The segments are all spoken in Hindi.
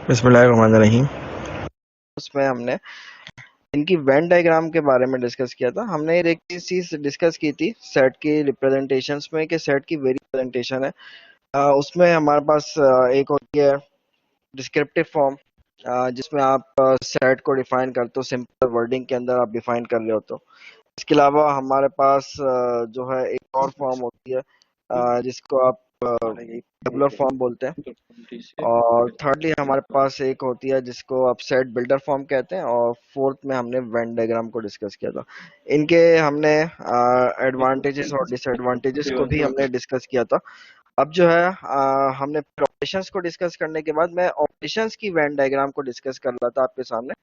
बिस्मिल्लाहिर्रहमानिर्रहीम। उसमें हमने इनकी वेन डायग्राम के बारे में डिस्कस किया था। हमने एक चीज डिस्कस की थी सेट की रिप्रेजेंटेशंस में कि सेट की वेरी रिप्रेजेंटेशन है। उसमें हमारे पास एक होती है डिस्क्रिप्टिव फॉर्म, जिसमें आप सेट को डिफाइन करते हो, सिंपल वर्डिंग के अंदर आप डिफाइन कर रहे हो। तो इसके अलावा हमारे पास जो है एक और फॉर्म होती है, जिसको आप टेबुलर फॉर्म बोलते हैं। और थर्डली हमारे पास एक होती है जिसको आप सेट बिल्डर फॉर्म कहते हैं। और फोर्थ में हमने वेन डायग्राम को डिस्कस किया था। इनके हमने एडवांटेजेस और डिसएडवांटेजेस को भी हमने डिस्कस किया था। अब जो है हमने ऑपरेशंस को डिस्कस करने के बाद मैं ऑपरेशंस की वेन डायग्राम को डिस्कस कर रहा था आपके सामने।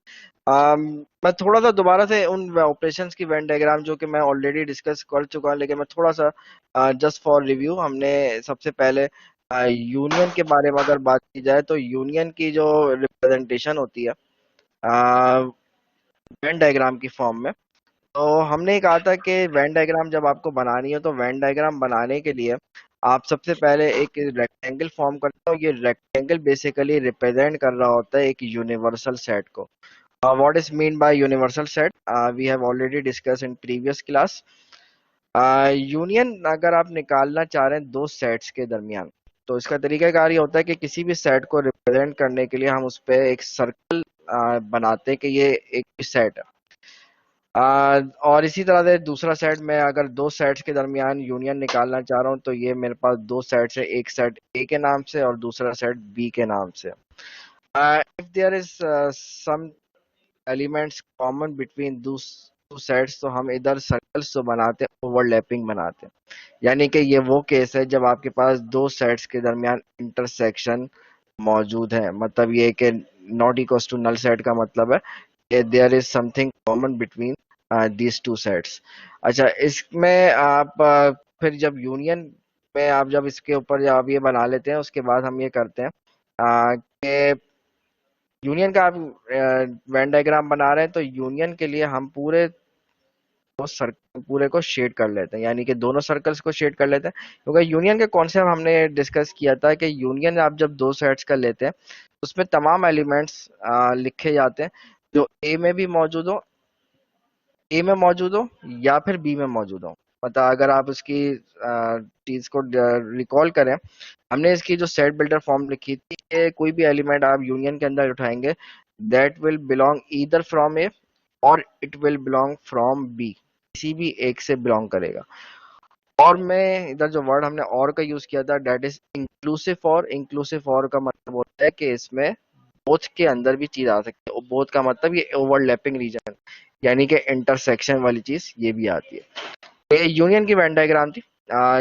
मैं थोड़ा सा दोबारा से उन ऑपरेशंस की वेन डायग्राम जो कि मैं ऑलरेडी डिस्कस कर चुका हूं, लेकिन मैं थोड़ा सा जस्ट फॉर रिव्यू, हमने सबसे पहले यूनियन के बारे में अगर बात की जाए तो यूनियन की जो रिप्रेजेंटेशन होती है वेन डायग्राम की फॉर्म में, तो हमने कहा था कि वेन डायग्राम जब आपको बनानी है तो वेन डायग्राम बनाने के लिए आप सबसे पहले एक रेक्टेंगल फॉर्म करते हो। ये रेक्टेंगल बेसिकली रिप्रेजेंट कर रहा होता है एक यूनिवर्सल सेट को। What is mean by universal set, we have already discuss in previous class. Union अगर आप निकालना चाह रहे हैं दो सेट्स के दरमियान, तो इसका तरीकाकार ये होता है कि किसी भी सेट को रिप्रेजेंट करने के लिए हम उस पर एक सर्कल बनाते हैं कि ये एक सेट है। और इसी तरह से दूसरा सेट, मैं अगर दो सेट्स के दरमियान यूनियन निकालना चाह रहा हूँ तो ये मेरे पास दो सेट्स है, एक सेट ए के नाम से और दूसरा सेट बी के नाम से। If there is some elements common between two sets, तो हम इधर सर्कल्स तो बनाते हैं, ओवरलैपिंग बनाते हैं। यानी कि ये वो केस है जब आपके पास दो सेट्स के दरमियान इंटरसेक्शन मौजूद है। मतलब ये कि not equals to null set का मतलब है कि there is something common between these two sets. अच्छा, इसमें आप फिर जब यूनियन में आप जब इसके ऊपर जब आप ये बना लेते हैं, उसके बाद हम ये करते हैं कि यूनियन का आप वेन डायग्राम बना रहे हैं तो यूनियन के लिए हम पूरे को शेड कर लेते हैं, यानी कि दोनों सर्कल्स को शेड कर लेते हैं। क्योंकि यूनियन के कॉन्सेप्ट हमने डिस्कस किया था कि यूनियन आप जब दो सेट्स का लेते हैं उसमें तमाम एलिमेंट्स लिखे जाते हैं जो ए में मौजूद हो या फिर बी में मौजूद हो। मतलब अगर आप उसकी चीज को रिकॉल करें, हमने इसकी जो सेट बिल्डर फॉर्म लिखी थी कि कोई भी एलिमेंट आप यूनियन के अंदर उठाएंगे, that will belong either from A और it will belong from B, किसी भी एक से बिलोंग करेगा। और मैं इधर जो वर्ड हमने और का यूज किया था, दैट इज इंक्लूसिव और। इंक्लूसिव और का मतलब होता है कि इसमें बोथ के अंदर भी चीज आ सकती है। बोथ का मतलब ये ओवरलैपिंग रीजन, यानी कि इंटरसेक्शन वाली चीज ये भी आती है। ये यूनियन की वेन डायग्राम थी।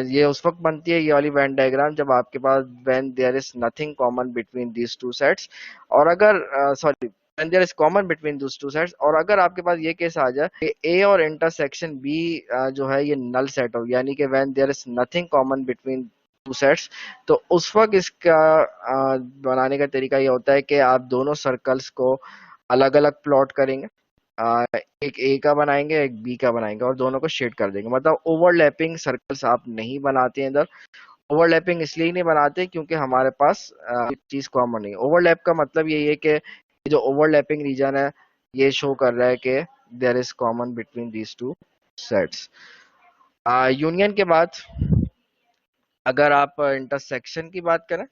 ये उस वक्त बनती है ये वाली वेन डायग्राम जब आपके पास when there is nothing common between these two sets, और अगर sorry when there is common between these two sets, और अगर आपके पास ये केस आ जाए कि ए और इंटरसेक्शन बी जो है ये नल सेट हो, यानी कि when there is nothing common between two sets, तो उस वक्त इसका बनाने का तरीका ये होता है कि आप दोनों सर्कल्स को अलग अलग प्लॉट करेंगे। एक ए का बनाएंगे एक बी का बनाएंगे और दोनों को शेड कर देंगे। मतलब ओवरलैपिंग सर्कल्स आप नहीं बनाते हैं इधर। ओवरलैपिंग इसलिए नहीं बनाते क्योंकि हमारे पास चीज कॉमन नहीं। ओवरलैप का मतलब यही है कि जो ओवरलैपिंग रीजन है ये शो कर रहा है कि there is common between these two sets. Union के बाद अगर आप इंटरसेक्शन की बात करें,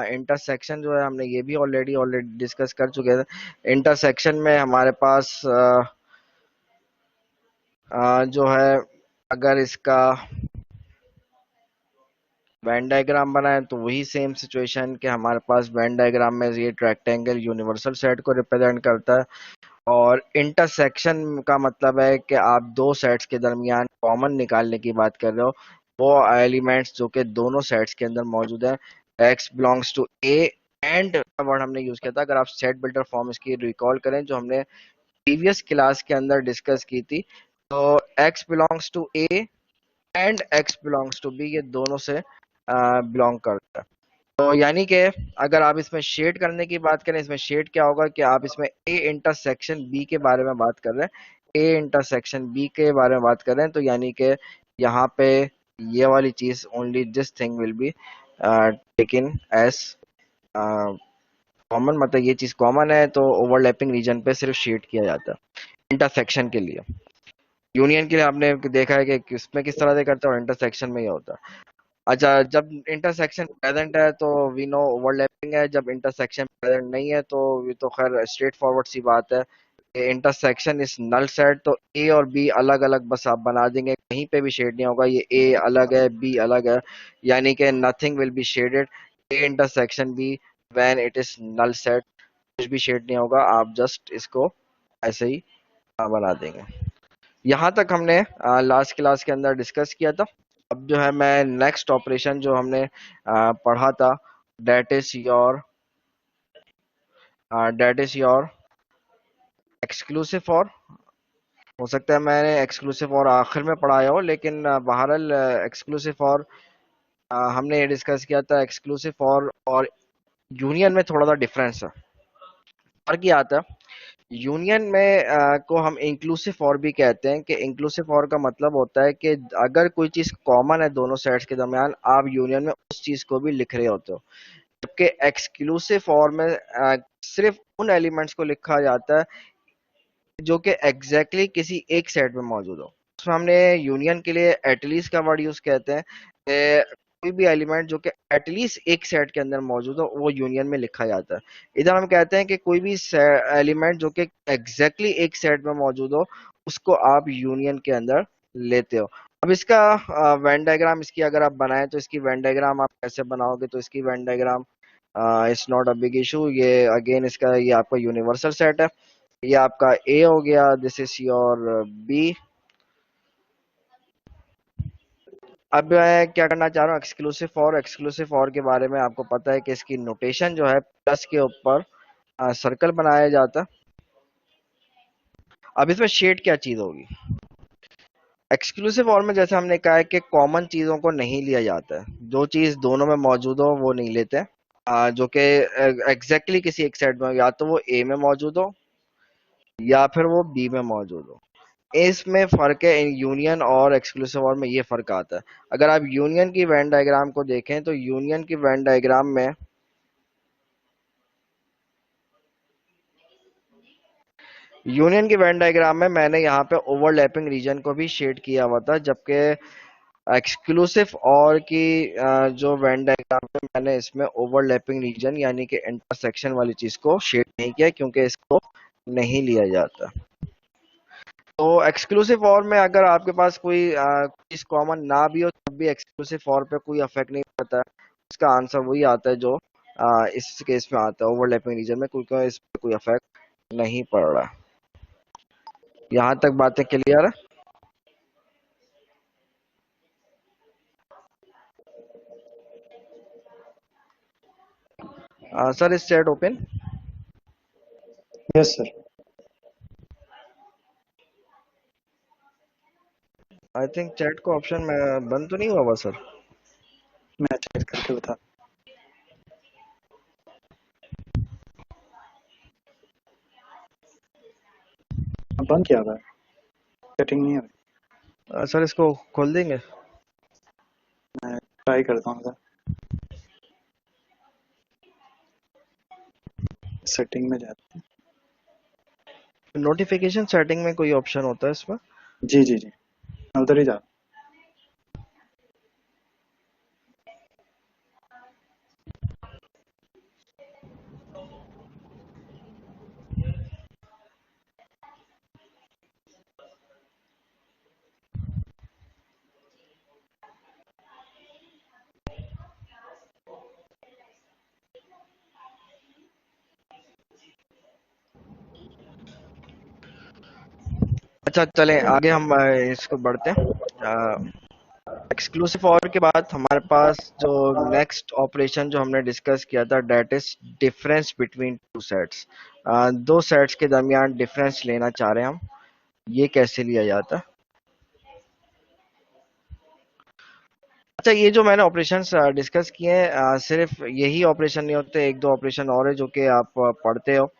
इंटरसेक्शन जो है हमने ये भी ऑलरेडी डिस्कस कर चुके थे। इंटरसेक्शन में हमारे पास जो है अगर इसका वेन डायग्राम बनाए तो वही सेम सिचुएशन कि हमारे पास वेन डायग्राम में ये रेक्टेंगल यूनिवर्सल सेट को रिप्रेजेंट करता है। और इंटरसेक्शन का मतलब है कि आप दो सेट्स के दरमियान कॉमन निकालने की बात कर रहे हो, वो एलिमेंट्स जो कि दोनों सेट्स के अंदर मौजूद है। x belongs to a and word हमने यूज किया था। अगर आप सेट बिल्डर फॉर्म इसकी रिकॉल करें जो हमने प्रीवियस क्लास के अंदर डिस्कस की थी, तो x belongs to a and x belongs to b, ये दोनों से बिलोंग करता है। तो यानी कि अगर आप इसमें शेड करने की बात करें, इसमें शेड क्या होगा कि आप इसमें ए इंटरसेक्शन बी के बारे में बात कर रहे हैं, ए इंटरसेक्शन बी के बारे में बात कर रहे हैं, तो यानी कि यहाँ पे ये वाली चीज only this thing will be taken as common मतलब ये चीज कॉमन है तो ओवरलैपिंग रीजन पे सिर्फ शेड किया जाता है। इंटरसेक्शन के लिए, यूनियन के लिए आपने देखा है कि किसमें किस तरह से करते हैं और इंटरसेक्शन में ये होता है। अच्छा, जब इंटरसेक्शन प्रेजेंट है तो वी नो ओवरलैपिंग है, जब इंटरसेक्शन प्रेजेंट नहीं है तो ये तो खैर स्ट्रेट फॉरवर्ड सी बात है। इंटरसेक्शन इज नल सेट, तो ए और बी अलग अलग बस आप बना देंगे, कहीं पे भी शेड नहीं होगा, ये ए अलग है बी अलग है, यानी कि nothing will be shaded, A intersection B when it is null set, कुछ भी शेड नहीं होगा, आप जस्ट इसको ऐसे ही बना देंगे। यहाँ तक हमने लास्ट क्लास के अंदर डिस्कस किया था। अब जो है मैं नेक्स्ट ऑपरेशन जो हमने पढ़ा था, that is your that is your exclusive और, हो सकता है मैंने एक्सक्लूसिव और आखिर में पढ़ाया हो, लेकिन बहरहाल एक्सक्लूसिव और हमने ये डिस्कस किया था। एक्सक्लूसिव और यूनियन में थोड़ा सा डिफरेंस है, फर्क ये आता है। यूनियन में को हम इंक्लूसिव फॉर भी कहते हैं, कि इंक्लूसिव फॉर का मतलब होता है कि अगर कोई चीज कॉमन है दोनों सेट्स के दरमियान, आप यूनियन में उस चीज को भी लिख रहे होते हो। जबकि एक्सक्लूसिव फॉर में सिर्फ उन एलिमेंट्स को लिखा जाता है जो कि एग्जैक्टली किसी एक सेट में मौजूद हो। उसमें हमने यूनियन के लिए एटलीस्ट का वर्ड यूज करते हैं कि कोई भी एलिमेंट जो कि एटलीस्ट एक सेट के अंदर मौजूद हो वो यूनियन में लिखा जाता है। इधर हम कहते हैं कि कोई भी एलिमेंट जो कि एग्जैक्टली एक सेट में मौजूद हो उसको आप यूनियन के अंदर लेते हो। अब इसका वेन डायग्राम इसकी अगर आप बनाएं तो इसकी वेन डायग्राम आप कैसे बनाओगे, तो इसकी Venn diagram it's not a big issue. ये अगेन इसका ये आपका यूनिवर्सल सेट है, ये आपका ए हो गया, दिस इज योर बी। अब मैं क्या करना चाह रहा हूँ, एक्सक्लूसिव और के बारे में आपको पता है कि इसकी नोटेशन जो है प्लस के ऊपर सर्कल बनाया जाता है। अब इसमें शेड क्या चीज होगी, एक्सक्लूसिव और में जैसे हमने कहा है कि कॉमन चीजों को नहीं लिया जाता है, जो चीज दोनों में मौजूद हो वो नहीं लेते हैं। जो कि एग्जैक्टली किसी एक सेट में हो, या तो वो ए में मौजूद हो या फिर वो बी में मौजूद हो। इसमें फर्क है, इन यूनियन और एक्सक्लूसिव और में ये फर्क आता है। अगर आप यूनियन की वेन डायग्राम को देखें तो यूनियन की वेन डायग्राम में मैंने यहाँ पे ओवरलैपिंग रीजन को भी शेड किया हुआ था, जबकि एक्सक्लूसिव और की जो वेन डायग्राम में मैंने इसमें ओवरलैपिंग रीजन यानी कि इंटरसेक्शन वाली चीज को शेड नहीं किया, क्योंकि इसको नहीं लिया जाता। तो एक्सक्लूसिव और में अगर आपके पास कोई चीज कॉमन ना भी हो तब भी एक्सक्लूसिव और पे कोई अफेक्ट नहीं पड़ता है। इसका आंसर वही आता है जो इस केस में आता है, ओवरलैपिंग रीजन में, क्योंकि इस पे कोई अफेक्ट नहीं पड़ रहा। यहाँ तक बातें क्लियर है? सर इस chat open, yes sir. I think chat का ऑप्शन में बंद तो नहीं हुआ हुआ सर? मैं चेक करके बता। बंद किया हुआ है, सेटिंग नहीं है। सर इसको खोल देंगे? मैं ट्राई करता हूँ सर, सेटिंग में जाते नोटिफिकेशन सेटिंग में कोई ऑप्शन होता है इसमें? हैं। जी जी जी, मैं उधर ही जा। अच्छा चलें आगे, हम इसको बढ़ते हैं। एक्सक्लूसिव और के बाद हमारे पास जो नेक्स्ट ऑपरेशन जो हमने डिस्कस किया था, that is difference between two sets. दो सेट्स के दरमियान डिफरेंस लेना चाह रहे हैं हम, ये कैसे लिया जाता है? अच्छा, ये जो मैंने ऑपरेशंस डिस्कस किए हैं, सिर्फ यही ऑपरेशन नहीं होते, एक दो ऑपरेशन और है जो कि आप पढ़ते हो,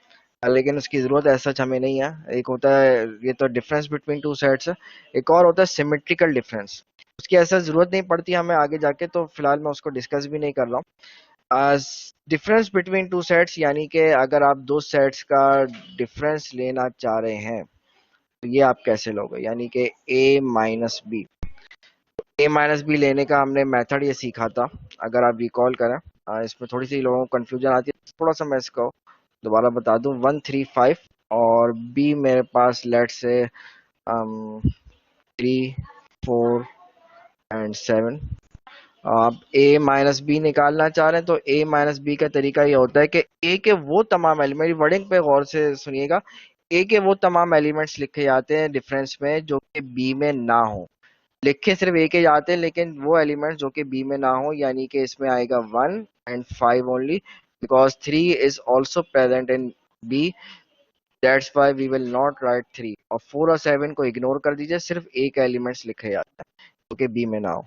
लेकिन उसकी जरूरत ऐसा हमें नहीं है। एक होता है, ये तो डिफरेंस बिटवीन टू सेट्स है, एक और होता है सिमेट्रिकल डिफरेंस। उसकी ऐसा जरूरत नहीं पड़ती हमें आगे जाके, तो फिलहाल मैं उसको डिस्कस भी नहीं कर रहा हूँ। डिफरेंस बिटवीन टू सेट्स, यानी कि अगर आप दो सेट्स का डिफरेंस लेना चाह रहे हैं तो ये आप कैसे लोगे, यानी कि ए माइनस बी लेने का हमने मेथड ये सीखा था, अगर आप रिकॉल करें। इसमें थोड़ी सी लोगों को कंफ्यूजन आती है, थोड़ा सा मैं इसको दोबारा बता दूं। 1 3 5 और बी मेरे पास लेट से 3 4 एंड 7। आप ए माइनस बी निकालना चाह रहे हैं तो ए माइनस बी का तरीका ये होता है कि ए के वो तमाम एलिमेंट, मेरी वर्डिंग पे गौर से सुनिएगा, ए के वो तमाम एलिमेंट्स लिखे जाते हैं डिफरेंस में जो कि बी में ना हो। लिखे सिर्फ ए के जाते हैं लेकिन वो एलिमेंट्स जो कि बी में ना हो, यानी कि इसमें आएगा 1 and 5 only, because 3 is also present in B, that's why we will not write 3। और 4 और 7 को इग्नोर कर दीजिए, सिर्फ ए के एलिमेंट्स लिखे जाते हैं जो कि बी में ना हो।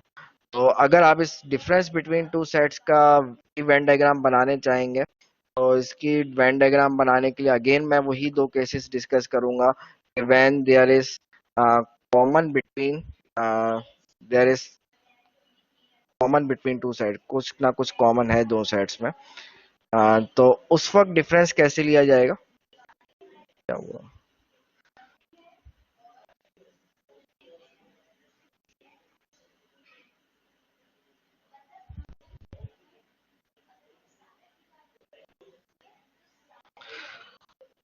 तो अगर आप इस डिफरेंस बिटवीन टू सेट्स का वेन डायग्राम बनाने चाहेंगे तो इसकी वेन डायग्राम बनाने के लिए अगेन मैं वही दो केसेस डिस्कस करूंगा। When there is common between there is common between two set, कुछ ना कुछ कॉमन है दो सेट्स में। तो उस वक्त डिफरेंस कैसे लिया जाएगा, क्या हुआ।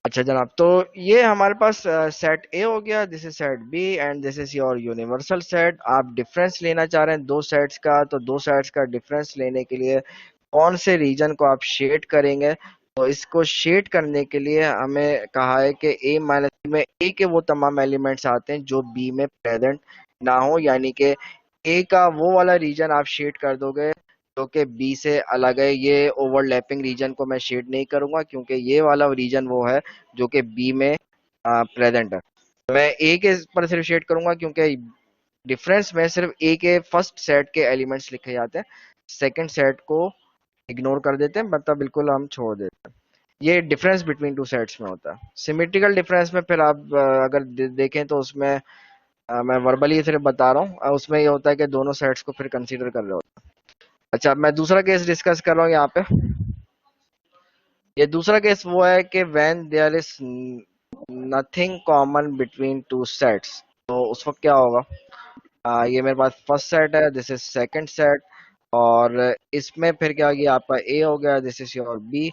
अच्छा जनाब, तो ये हमारे पास सेट ए हो गया, this is set B and this is your universal set. आप डिफरेंस लेना चाह रहे हैं दो सेट्स का, तो दो सेट्स का डिफरेंस लेने के लिए कौन से रीजन को आप शेड करेंगे। तो इसको शेड करने के लिए हमें कहा है कि ए माइनस बी में ए के वो तमाम एलिमेंट्स आते हैं जो बी में प्रेजेंट ना हो, यानी कि ए का वो वाला रीजन आप शेड कर दोगे जो कि बी से अलग है। ये ओवरलैपिंग रीजन को मैं शेड नहीं करूंगा क्योंकि ये वाला रीजन वो है जो कि बी में प्रेजेंट है। मैं ए के पर सिर्फ शेड करूंगा क्योंकि डिफरेंस में सिर्फ ए के फर्स्ट सेट के एलिमेंट्स लिखे जाते हैं, सेकंड सेट को इग्नोर कर देते हैं, मतलब बिल्कुल हम छोड़ देते हैं। ये डिफरेंस बिटवीन टू सेट्स में होता है। सिमेट्रिकल डिफरेंस में फिर आप अगर देखें तो उसमें मैं वर्बली सिर्फ बता रहा हूँ, उसमें ये होता है कि दोनों सेट्स को फिर कंसीडर कर रहे होते हैं। अच्छा, मैं दूसरा केस डिस्कस कर रहा हूँ यहाँ पे। ये दूसरा केस वो है कि when there is nothing common between two sets, तो उस वक्त क्या होगा। ये मेरे पास फर्स्ट सेट है, दिस इज सेकंड सेट, और इसमें फिर क्या गया आपका ए हो गया, दिस इज योर बी।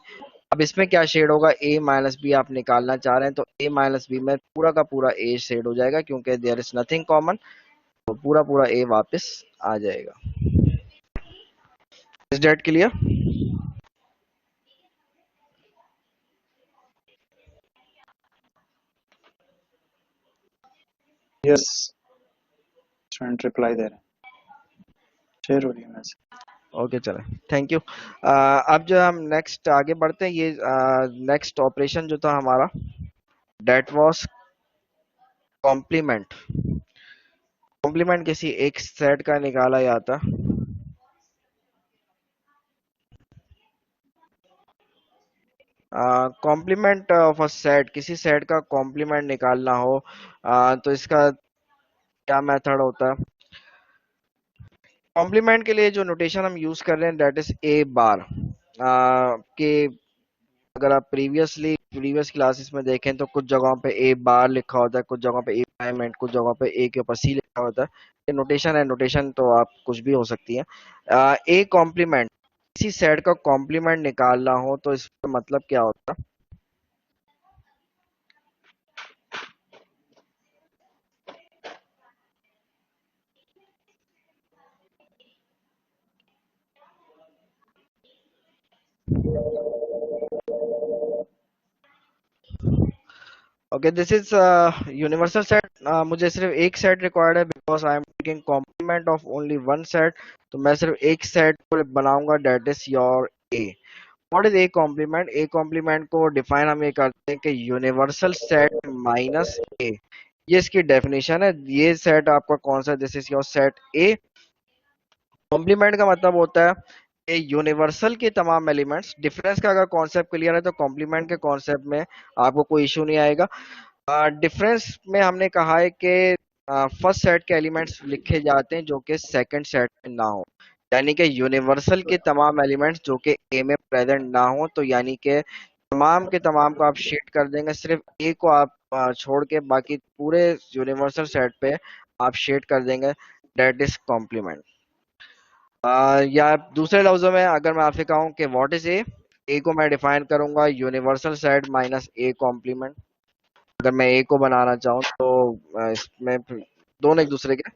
अब इसमें क्या शेड होगा, ए माइनस बी आप निकालना चाह रहे हैं तो ए माइनस बी में पूरा का पूरा ए शेड हो जाएगा क्योंकि देयर इज नथिंग कॉमन, तो पूरा पूरा ए वापस आ जाएगा। Is that clear. Yes, student reply दे रहे हैं, शेयर हो रही है मैसेज। ओके चले, थैंक यू। अब जो हम नेक्स्ट आगे बढ़ते हैं, ये नेक्स्ट ऑपरेशन जो था हमारा, डेट वाज कॉम्प्लीमेंट। कॉम्प्लीमेंट किसी एक सेट का निकाला जाता। कॉम्प्लीमेंट ऑफ अ सेट, किसी सेट का कॉम्प्लीमेंट निकालना हो तो इसका क्या मेथड होता है। कॉम्प्लीमेंट के लिए जो नोटेशन हम यूज कर रहे हैं दैट इज ए बार। के अगर आप प्रीवियस क्लासेस में देखें तो कुछ जगहों पे ए बार लिखा होता है, कुछ जगहों पे ए प्राइम, कुछ जगहों पे ए के ऊपर सी लिखा होता है। ये नोटेशन है, नोटेशन तो आप कुछ भी हो सकती है। ए कॉम्प्लीमेंट, किसी सेट का कॉम्प्लीमेंट निकालना हो तो इसका मतलब क्या होता है। Okay, this is universal set. मुझे सिर्फ एक सेट रिक्वायर्ड है because I am taking complement of only one set, तो मैं सिर्फ एक सेट को बनाऊंगा, that is your A. What is A complement. A complement को डिफाइन हम ये करते हैं कि यूनिवर्सल सेट माइनस ए, ये इसकी डेफिनेशन है। ये सेट आपका कौन सा, this is your set A. Complement का मतलब होता है कि यूनिवर्सल के तमाम एलिमेंट्स, डिफरेंस का अगर कॉन्सेप्ट क्लियर है तो कॉम्प्लीमेंट के कॉन्सेप्ट में आपको कोई इशू नहीं आएगा। डिफरेंस में हमने कहा है कि फर्स्ट सेट के एलिमेंट्स लिखे जाते हैं जो कि सेकंड सेट में ना हो। यानी कि यूनिवर्सल के तमाम एलिमेंट्स जो कि ए में प्रेजेंट ना हो, तो यानी कि तमाम के तमाम को आप शेड कर देंगे, सिर्फ ए को आप छोड़ के बाकी पूरे यूनिवर्सल सेट पे आप शेड कर देंगे। That is complement. या दूसरे लफ्जों में अगर मैं आपसे कहूं कि व्हाट इज ए को मैं डिफाइन करूंगा universal set minus A complement. अगर मैं ए को बनाना चाहूँ तो इसमें दोनों एक दूसरे के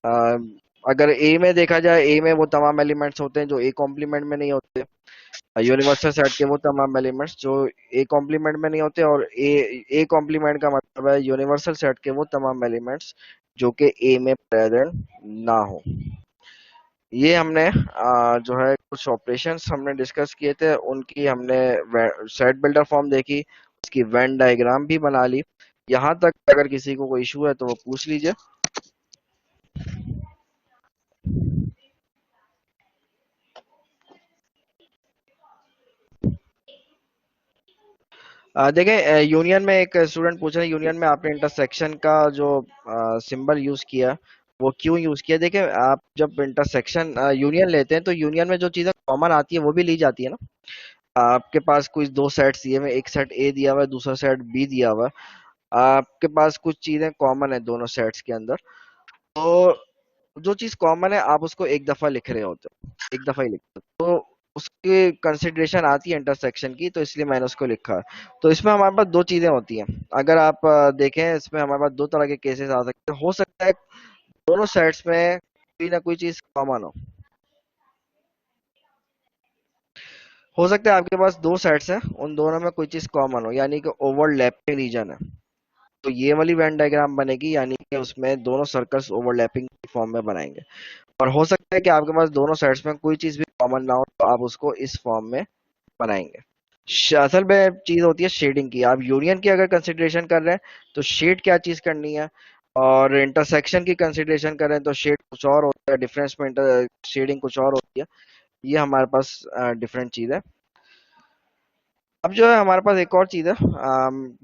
अ, अगर ए में देखा जाए, ए में वो तमाम एलिमेंट्स होते हैं जो ए कॉम्प्लीमेंट में नहीं होते। यूनिवर्सल सेट के वो तमाम एलिमेंट्स जो ए कॉम्प्लीमेंट में नहीं होते, और ए कॉम्प्लीमेंट का मतलब है यूनिवर्सल सेट के वो तमाम एलिमेंट्स जो कि ए में प्रेजेंट ना हो। ये हमने जो है कुछ ऑपरेशंस हमने डिस्कस किए थे, उनकी हमने सेट बिल्डर फॉर्म देखी, उसकी वेन डायग्राम भी बना ली। यहाँ तक अगर किसी को कोई इशू है तो वो पूछ लीजिए। देखें, यूनियन में एक स्टूडेंट पूछ रहे हैं, यूनियन में आपने इंटरसेक्शन का जो सिंबल यूज किया वो क्यों यूज किया। देखें, आप जब इंटरसेक्शन यूनियन लेते हैं तो यूनियन में जो चीजें कॉमन आती है वो भी ली जाती है ना। आपके पास कुछ दो सेट्स दिए हुए, एक सेट ए दिया हुआ है, दूसरा सेट बी दिया हुआ है। आपके पास कुछ चीजें कॉमन है दोनों सेट्स के अंदर, तो जो चीज कॉमन है आप उसको एक दफा लिख रहे होते हो, एक दफा ही लिखते हो, तो उसकी कंसिडरेशन आती है इंटरसेक्शन की, तो इसलिए मैंने उसको लिखा है। तो इसमें हमारे पास दो चीजें होती हैं। अगर आप देखें, इसमें हमारे पास दो तरह के केसेस आ सकते हैं। हो सकता है दोनों सेट्स में कोई ना कोई चीज कॉमन हो सकता है आपके पास दो सेट्स हैं, उन दोनों में कोई चीज कॉमन हो, यानी कि ओवरलैपिंग रीजन है, तो ये वाली वेन डायग्राम बनेगी, यानी कि उसमें दोनों सर्कल्स ओवरलैपिंग फॉर्म में बनाएंगे। और हो सकता है कि आपके पास दोनों साइड्स में कोई चीज भी कॉमन ना हो, तो आप उसको इस फॉर्म में बनाएंगे। असल में चीज होती है शेडिंग की। आप यूनियन की अगर कंसिडरेशन कर रहे हैं तो शेड क्या चीज करनी है, और इंटरसेक्शन की कंसिडरेशन कर रहे हैं तो शेड कुछ और होता है, डिफरेंस में शेडिंग कुछ और होती है। ये हमारे पास डिफरेंट चीज है। अब जो है हमारे पास एक और चीज है,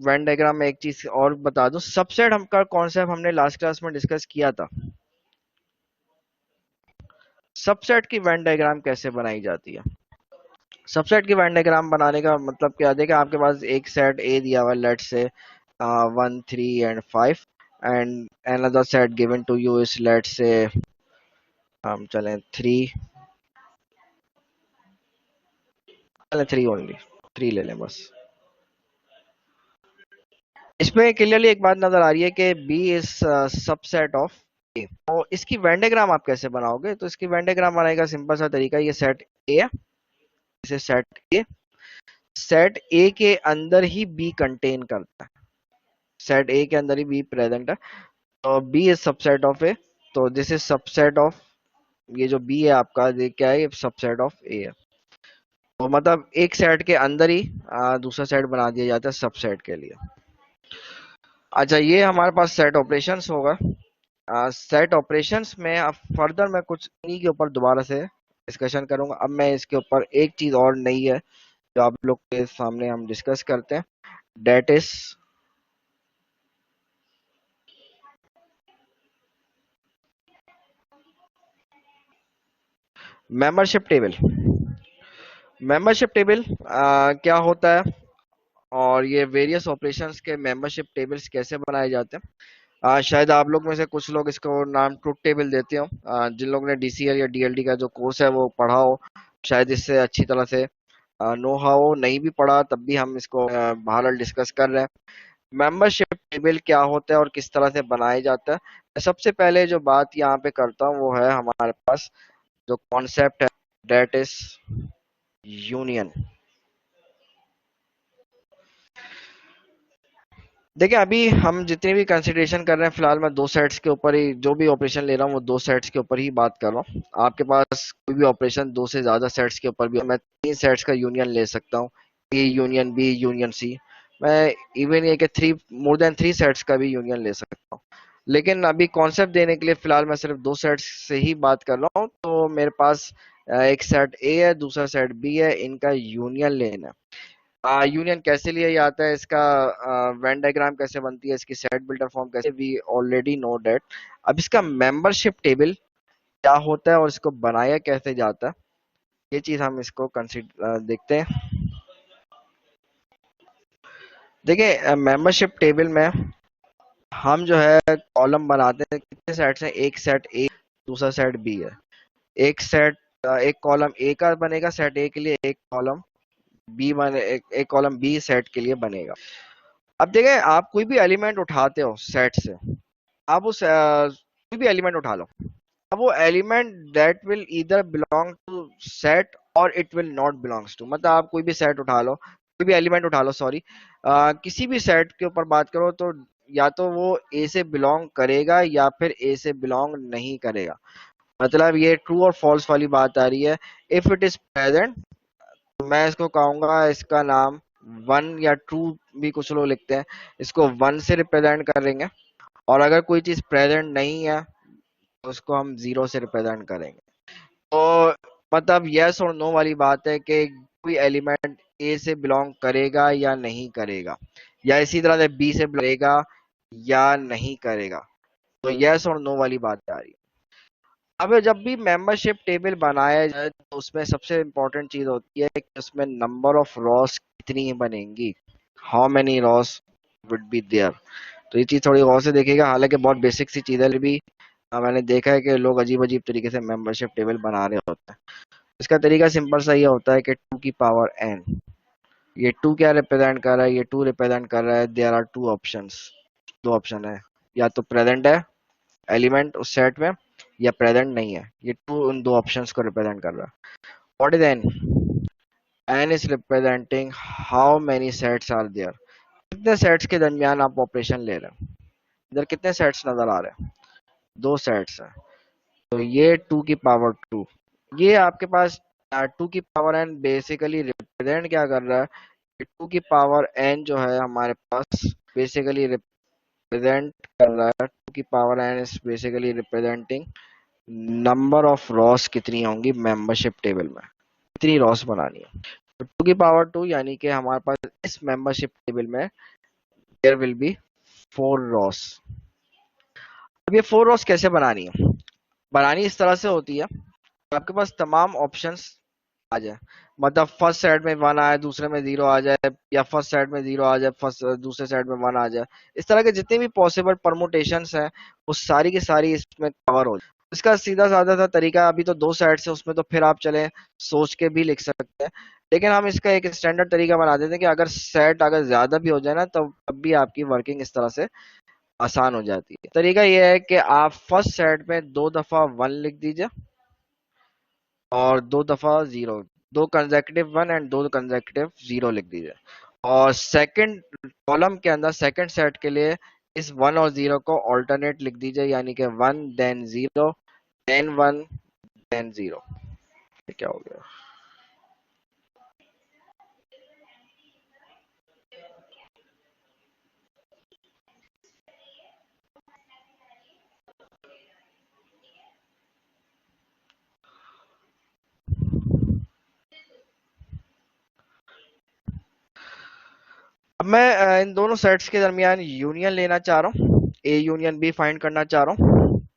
वेन डायग्राम में एक चीज और बता दूं, सबसेट हम का कॉन्सेप्ट हमने लास्ट क्लास में डिस्कस किया था। सबसेट की वेन डायग्राम कैसे बनाई जाती है। सबसेट की वेन डायग्राम बनाने का मतलब क्या है कि आपके पास एक सेट ए दिया हुआ है, let say 1 3 and 5, and another set given to you is let say हम चलें 3, चलें 3 ओनली, 3 ले लें बस। इसमें क्लियरली एक बात नजर आ रही है कि बी इज सबसेट ऑफ ए। तो इसकी वेन डायग्राम आप कैसे बनाओगे, तो इसकी वेन डायग्राम बनाने का सिंपल सा तरीका, ये सेट ए है, इसे सेट ए के अंदर ही बी कंटेन करता है, सेट ए के अंदर ही बी प्रेजेंट है, तो बी इज सबसेट ऑफ ए। तो दिस इज सबसेट ऑफ, ये जो बी है आपका, ये क्या है, ये सबसेट ऑफ ए है। तो मतलब एक सेट के अंदर ही दूसरा सेट बना दिया जाता है सबसेट के लिए। अच्छा, ये हमारे पास सेट ऑपरेशंस होगा। सेट ऑपरेशंस में अब फर्दर मैं कुछ इन्हीं के ऊपर दोबारा से डिस्कशन करूंगा। अब मैं इसके ऊपर एक चीज और नई है जो आप लोग के सामने हम डिस्कस करते हैं, that is membership table. Membership table क्या होता है, और ये वेरियस ऑपरेशंस के मेंबरशिप टेबल्स कैसे बनाए जाते हैं। शायद आप लोग में से कुछ लोग इसको नाम ट्रुथ टेबल देते हो। जिन लोगों ने डीसीएल या डीएलडी का जो कोर्स है वो पढ़ा हो, शायद इससे अच्छी तरह से नो हाउ, नहीं भी पढ़ा तब भी हम इसको बहरहाल डिस्कस कर रहे हैं। मेंबरशिप टेबल क्या होता है और किस तरह से बनाया जाता है। मैं सबसे पहले जो बात यहाँ पे करता हूँ वो है हमारे पास जो कॉन्सेप्ट है, डेट इज यूनियन। देखिए, अभी हम जितनी भी कंसिडरेशन कर रहे हैं, फिलहाल मैं दो सेट्स के ऊपर ही जो भी ऑपरेशन ले रहा हूँ वो दो सेट्स के ऊपर ही बात कर रहा हूँ। आपके पास कोई भी ऑपरेशन दो से ज्यादा सेट्स के ऊपर भी, मैं तीन सेट्स का यूनियन ले सकता हूँ, A union B union C. मैं इवन ये कि three more than three sets का भी यूनियन ले सकता हूँ। लेकिन अभी कॉन्सेप्ट देने के लिए फिलहाल मैं सिर्फ दो सेट्स से ही बात कर रहा हूँ। तो मेरे पास एक सेट ए है, दूसरा सेट बी है, इनका यूनियन लेना है। यूनियन कैसे लिया जाता है, इसका वेन डायग्राम कैसे बनती है, इसकी सेट बिल्डर फॉर्म कैसे, वी ऑलरेडी नो डेट। अब इसका मेंबरशिप टेबल क्या होता है और इसको बनाया कैसे जाता है, ये चीज हम इसको कंसिडर देखते हैं। देखिए मेंबरशिप टेबल में हम जो है कॉलम बनाते हैं, कितने सेट्स हैं, एक सेट ए, दूसरा सेट बी है। एक सेट एक कॉलम ए का बनेगा सेट ए के लिए, एक कॉलम बी बने एक कॉलम बी सेट के लिए बनेगा। अब देखें आप कोई भी एलिमेंट उठाते हो सेट से, आप उस कोई भी एलिमेंट उठा लो, अब वो element that will either belong to set और it will not belongs to, मतलब आप कोई भी सेट उठा लो, कोई भी एलिमेंट उठा लो, सॉरी, किसी भी सेट के ऊपर बात करो तो या तो वो ए से बिलोंग करेगा या फिर ए से बिलोंग नहीं करेगा। मतलब ये ट्रू और फॉल्स वाली बात आ रही है। इफ इट इज प्रेजेंट तो मैं इसको कहूंगा, इसका नाम वन या ट्रू भी कुछ लोग लिखते हैं, इसको वन से रिप्रेजेंट करेंगे। और अगर कोई चीज प्रेजेंट नहीं है तो उसको हम जीरो से रिप्रेजेंट करेंगे। तो मतलब यस और नो वाली बात है कि कोई एलिमेंट ए से बिलोंग करेगा या नहीं करेगा, या इसी तरह से बी से belong करेगा या नहीं करेगा। तो यस और नो वाली बात आ रही है। अब जब भी मेंबरशिप टेबल बनाया जाए तो उसमें सबसे इम्पोर्टेंट चीज होती है कि उसमें नंबर ऑफ रॉस कितनी बनेंगी, how many rows would be there. तो ये चीज थोड़ी गौर से देखिएगा, हालांकि बहुत बेसिक सी चीज है, भी मैंने देखा है कि लोग अजीब अजीब तरीके से मेंबरशिप टेबल बना रहे होते हैं। इसका तरीका सिंपल सा ये होता है कि टू की पावर एन, ये टू क्या रिप्रेजेंट कर रहा है, ये टू रिप्रेजेंट कर रहा है देयर आर टू ऑप्शंस, दो ऑप्शन है, या तो प्रेजेंट है एलिमेंट उस सेट में या प्रेजेंट नहीं है, ये टू उन दो ऑप्शंस को रिप्रेजेंट कर रहा है। What is n? N is representing how many sets are there, कितने सेट्स के दरमियान आप ऑपरेशन ले रहे हैं। इधर कितने सेट्स नजर आ रहे हैं, दो सेट्स हैं, तो ये टू की पावर टू। ये आपके पास टू की पावर एन बेसिकली रिप्रेजेंट क्या कर रहा है, टू की पावर एन जो है हमारे पास बेसिकली रिप्रेजेंट कर रहा है, टू की power n is basically representing number of rows कितनी होंगी मेंबरशिप टेबल में, कितनी रॉस बनानी है। तो टू की पावर टू यानी कि हमारे पास इस मेंबरशिप टेबल में there will be four rows. अब ये फोर रॉस कैसे बनानी है, बनानी इस तरह से होती है, आपके पास तमाम ऑप्शंस आ जाए, मतलब फर्स्ट सेट में वन आए दूसरे में जीरो आ जाए, या फर्स्ट सेट में जीरो आ जाए फर्स्ट दूसरे सेट में वन आ जाए, इस तरह के जितने भी पॉसिबल परमुटेशंस हैं वो सारी की सारी इसमें कवर हो जाए। इसका सीधा साधा सा तरीका, अभी तो दो सेट्स है उसमें तो फिर आप चले सोच के भी लिख सकते हैं, लेकिन हम इसका एक स्टैंडर्ड तरीका बना देते हैं कि अगर सेट अगर ज्यादा भी हो जाए ना तब भी आपकी वर्किंग इस तरह से आसान हो जाती है। तरीका यह है कि आप फर्स्ट सेट में दो दफा वन लिख दीजिए और दो दफा जीरो, दो कंसेक्यूटिव वन एंड दो कंसेक्यूटिव जीरो लिख दीजिए। और सेकंड कॉलम के अंदर सेकंड सेट के लिए इस वन और जीरो को ऑल्टरनेट लिख दीजिए, यानी कि one then zero then one then zero. क्या हो गया, अब मैं इन दोनों सेट्स के दरमियान यूनियन लेना चाह रहा हूँ, ए यूनियन बी फाइंड करना चाह रहा हूँ,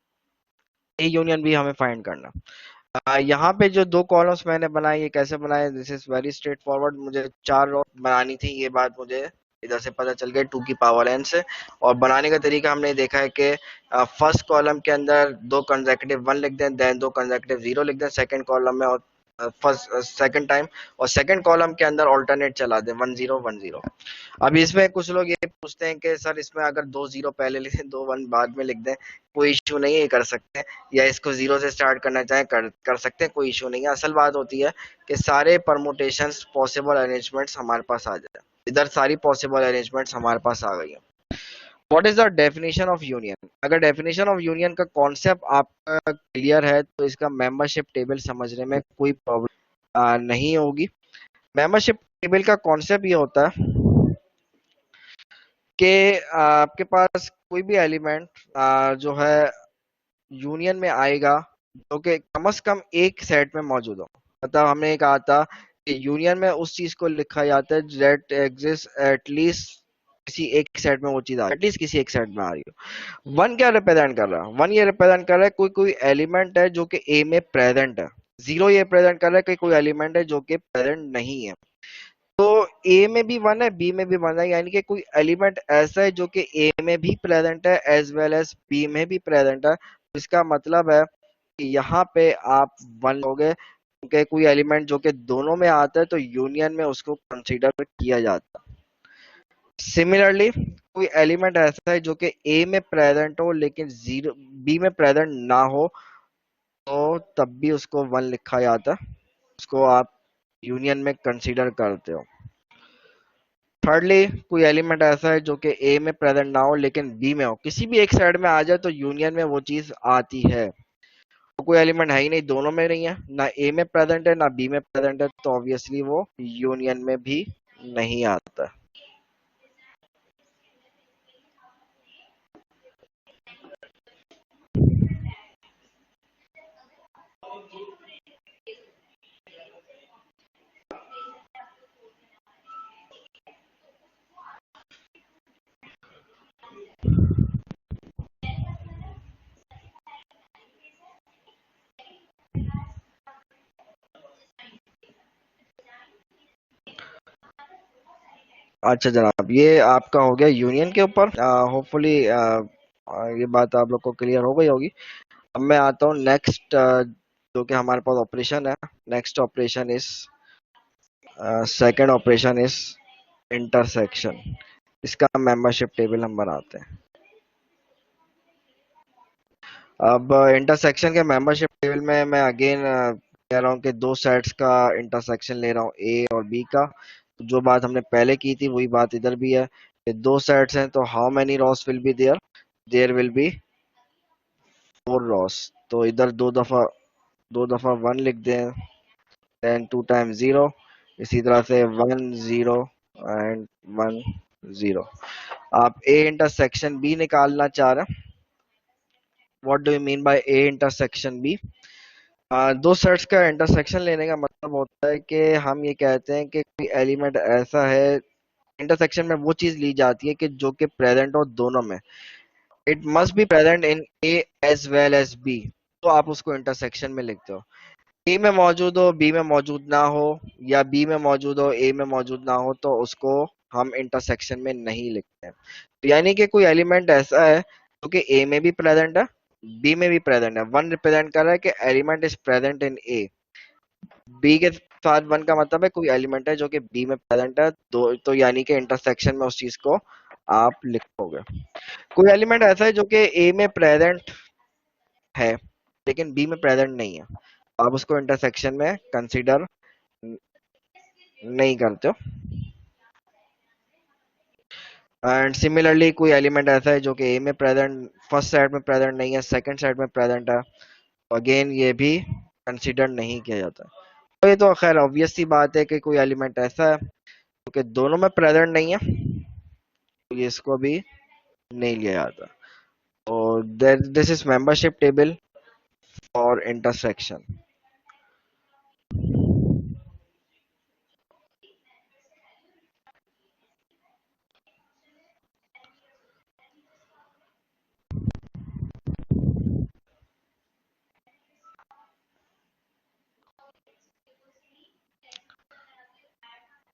ए यूनियन बी हमें फाइंड करना। यहाँ पे जो दो कॉलम्स मैंने बनाए ये कैसे बनाए, this is very straight forward, मुझे चार रो बनानी थी, ये बात मुझे इधर से पता चल गई टू की पावर एन से। और बनाने का तरीका हमने देखा है कि फर्स्ट कॉलम के अंदर दो कंसेक्यूटिव वन लिख दें, देन दो कंसेक्यूटिव जीरो लिख दें सेकंड कॉलम में, और फर्स्ट सेकंड टाइम, और सेकंड कॉलम के अंदर ऑल्टरनेट चला दें वन जीरो वन जीरो। अब इसमें कुछ लोग ये पूछते हैं कि सर इसमें अगर दो जीरो पहले लिख दें दो वन बाद में लिख दें, कोई इश्यू नहीं है, ये कर सकते हैं, या इसको जीरो से स्टार्ट करना चाहें कर सकते हैं, कोई इशू नहीं है। असल बात होती है कि सारे परमुटेशंस पॉसिबल अरेंजमेंट्स हमारे पास आ जाए, इधर सारी पॉसिबल अरेंजमेंट्स हमारे पास आ गई है। What is the definition of union, अगर डेफिनेशन ऑफ यूनियन का कॉन्सेप्ट आपका क्लियर है तो इसका मेंबरशिप टेबल समझने में कोई प्रॉब्लम नहीं होगी। मेंबरशिप टेबल का कॉन्सेप्ट ये होता है कि आपके पास कोई भी एलिमेंट जो है यूनियन में आएगा जो कि कम से कम एक सेट में मौजूद हो। मतलब हमने कहा था कि यूनियन में उस चीज को लिखा जाता है दैट एग्जिस्ट एटलीस्ट किसी एक सेट में वो चीज आ रही है, एटलीस्ट किसी एक सेट में आ रही है। वन क्या रिप्रेजेंट कर रहा है? वन ये रिप्रेजेंट कर रहा है कोई कोई एलिमेंट है जो कि ए में प्रेजेंट है। जीरो ये प्रेजेंट कर रहा है कि कोई एलिमेंट है जो कि प्रेजेंट नहीं है। तो ए में भी वन है, बी में भी वन है, यानी कि कोई एलिमेंट ऐसा है जो कि ए में भी प्रेजेंट है एज वेल एज बी में भी प्रेजेंट है। तो इसका मतलब है कि यहाँ पे आप वन लोगे, क्योंकि कोई एलिमेंट जो कि दोनों में आता है तो यूनियन में उसको कंसीडर किया जाता है। सिमिलरली कोई एलिमेंट ऐसा है जो कि ए में प्रेजेंट हो लेकिन जीरो बी में प्रेजेंट ना हो, तो तब भी उसको वन लिखा जाता है, उसको आप यूनियन में कंसीडर करते हो। थर्डली कोई एलिमेंट ऐसा है जो कि ए में प्रेजेंट ना हो लेकिन बी में हो, किसी भी एक साइड में आ जाए तो यूनियन में वो चीज आती है। तो कोई एलिमेंट है ही नहीं, दोनों में नहीं है, ना ए में प्रेजेंट है ना बी में प्रेजेंट है, तो ऑब्वियसली वो यूनियन में भी नहीं आता। अच्छा जनाब, ये आपका हो गया यूनियन के ऊपर। होपफुली ये बात आप लोग को क्लियर हो गई होगी। अब मैं आता हूँ नेक्स्ट, जो कि हमारे पास ऑपरेशन है। Next operation is second operation is intersection. इसका मेंबरशिप टेबल हम बनाते हैं। अब इंटरसेक्शन के मेंबरशिप टेबल में मैं अगेन कह रहा हूँ कि दो सेट्स का इंटरसेक्शन ले रहा हूँ, ए और बी का। तो जो बात हमने पहले की थी वही बात इधर भी है कि दो सेट्स हैं, तो how many rows will be there? There will be four rows. तो इधर दो दफा वन लिख दें, देन टू टाइम जीरो, इसी तरह से one zero and one zero. आप ए इंटरसेक्शन बी निकालना चाह रहे हैं। What do you mean by A intersection B? दो सेट्स का इंटरसेक्शन लेने का मतलब होता है कि हम ये कहते हैं कि कोई एलिमेंट ऐसा है, इंटरसेक्शन में वो चीज ली जाती है कि जो कि प्रेजेंट हो दोनों में। It must be present in A as well as B, तो आप उसको इंटरसेक्शन में लिखते हो। ए में मौजूद हो बी में मौजूद ना हो, या बी में मौजूद हो ए में मौजूद ना हो, तो उसको हम इंटरसेक्शन में नहीं लिखते हैं। तो यानी कि कोई एलिमेंट ऐसा है जो कि ए में भी प्रेजेंट है, बी में भी प्रेजेंट है। वन रिप्रेजेंट कर रहा है कि element is present in A. B के साथ वन का मतलब है कोई एलिमेंट है जो कि बी में प्रेजेंट है, तो यानी कि इंटरसेक्शन में उस चीज को आप लिखोगे। कोई एलिमेंट ऐसा है जो कि ए में प्रेजेंट है लेकिन बी में प्रेजेंट नहीं है, आप उसको इंटरसेक्शन में कंसीडर नहीं करते हो। एंड सिमिलरली कोई एलिमेंट ऐसा है जो कि ए में प्रेजेंट, फर्स्ट सेट में प्रेजेंट नहीं है, सेकंड सेट में प्रेजेंट है, तो अगेन ये भी कंसीडर नहीं किया जाता। तो ये तो खैर ऑब्वियस सी बात है कि कोई एलिमेंट ऐसा है जो कि दोनों में प्रेजेंट नहीं है, तो ये इसको भी नहीं लिया जाता। और this is membership table for intersection.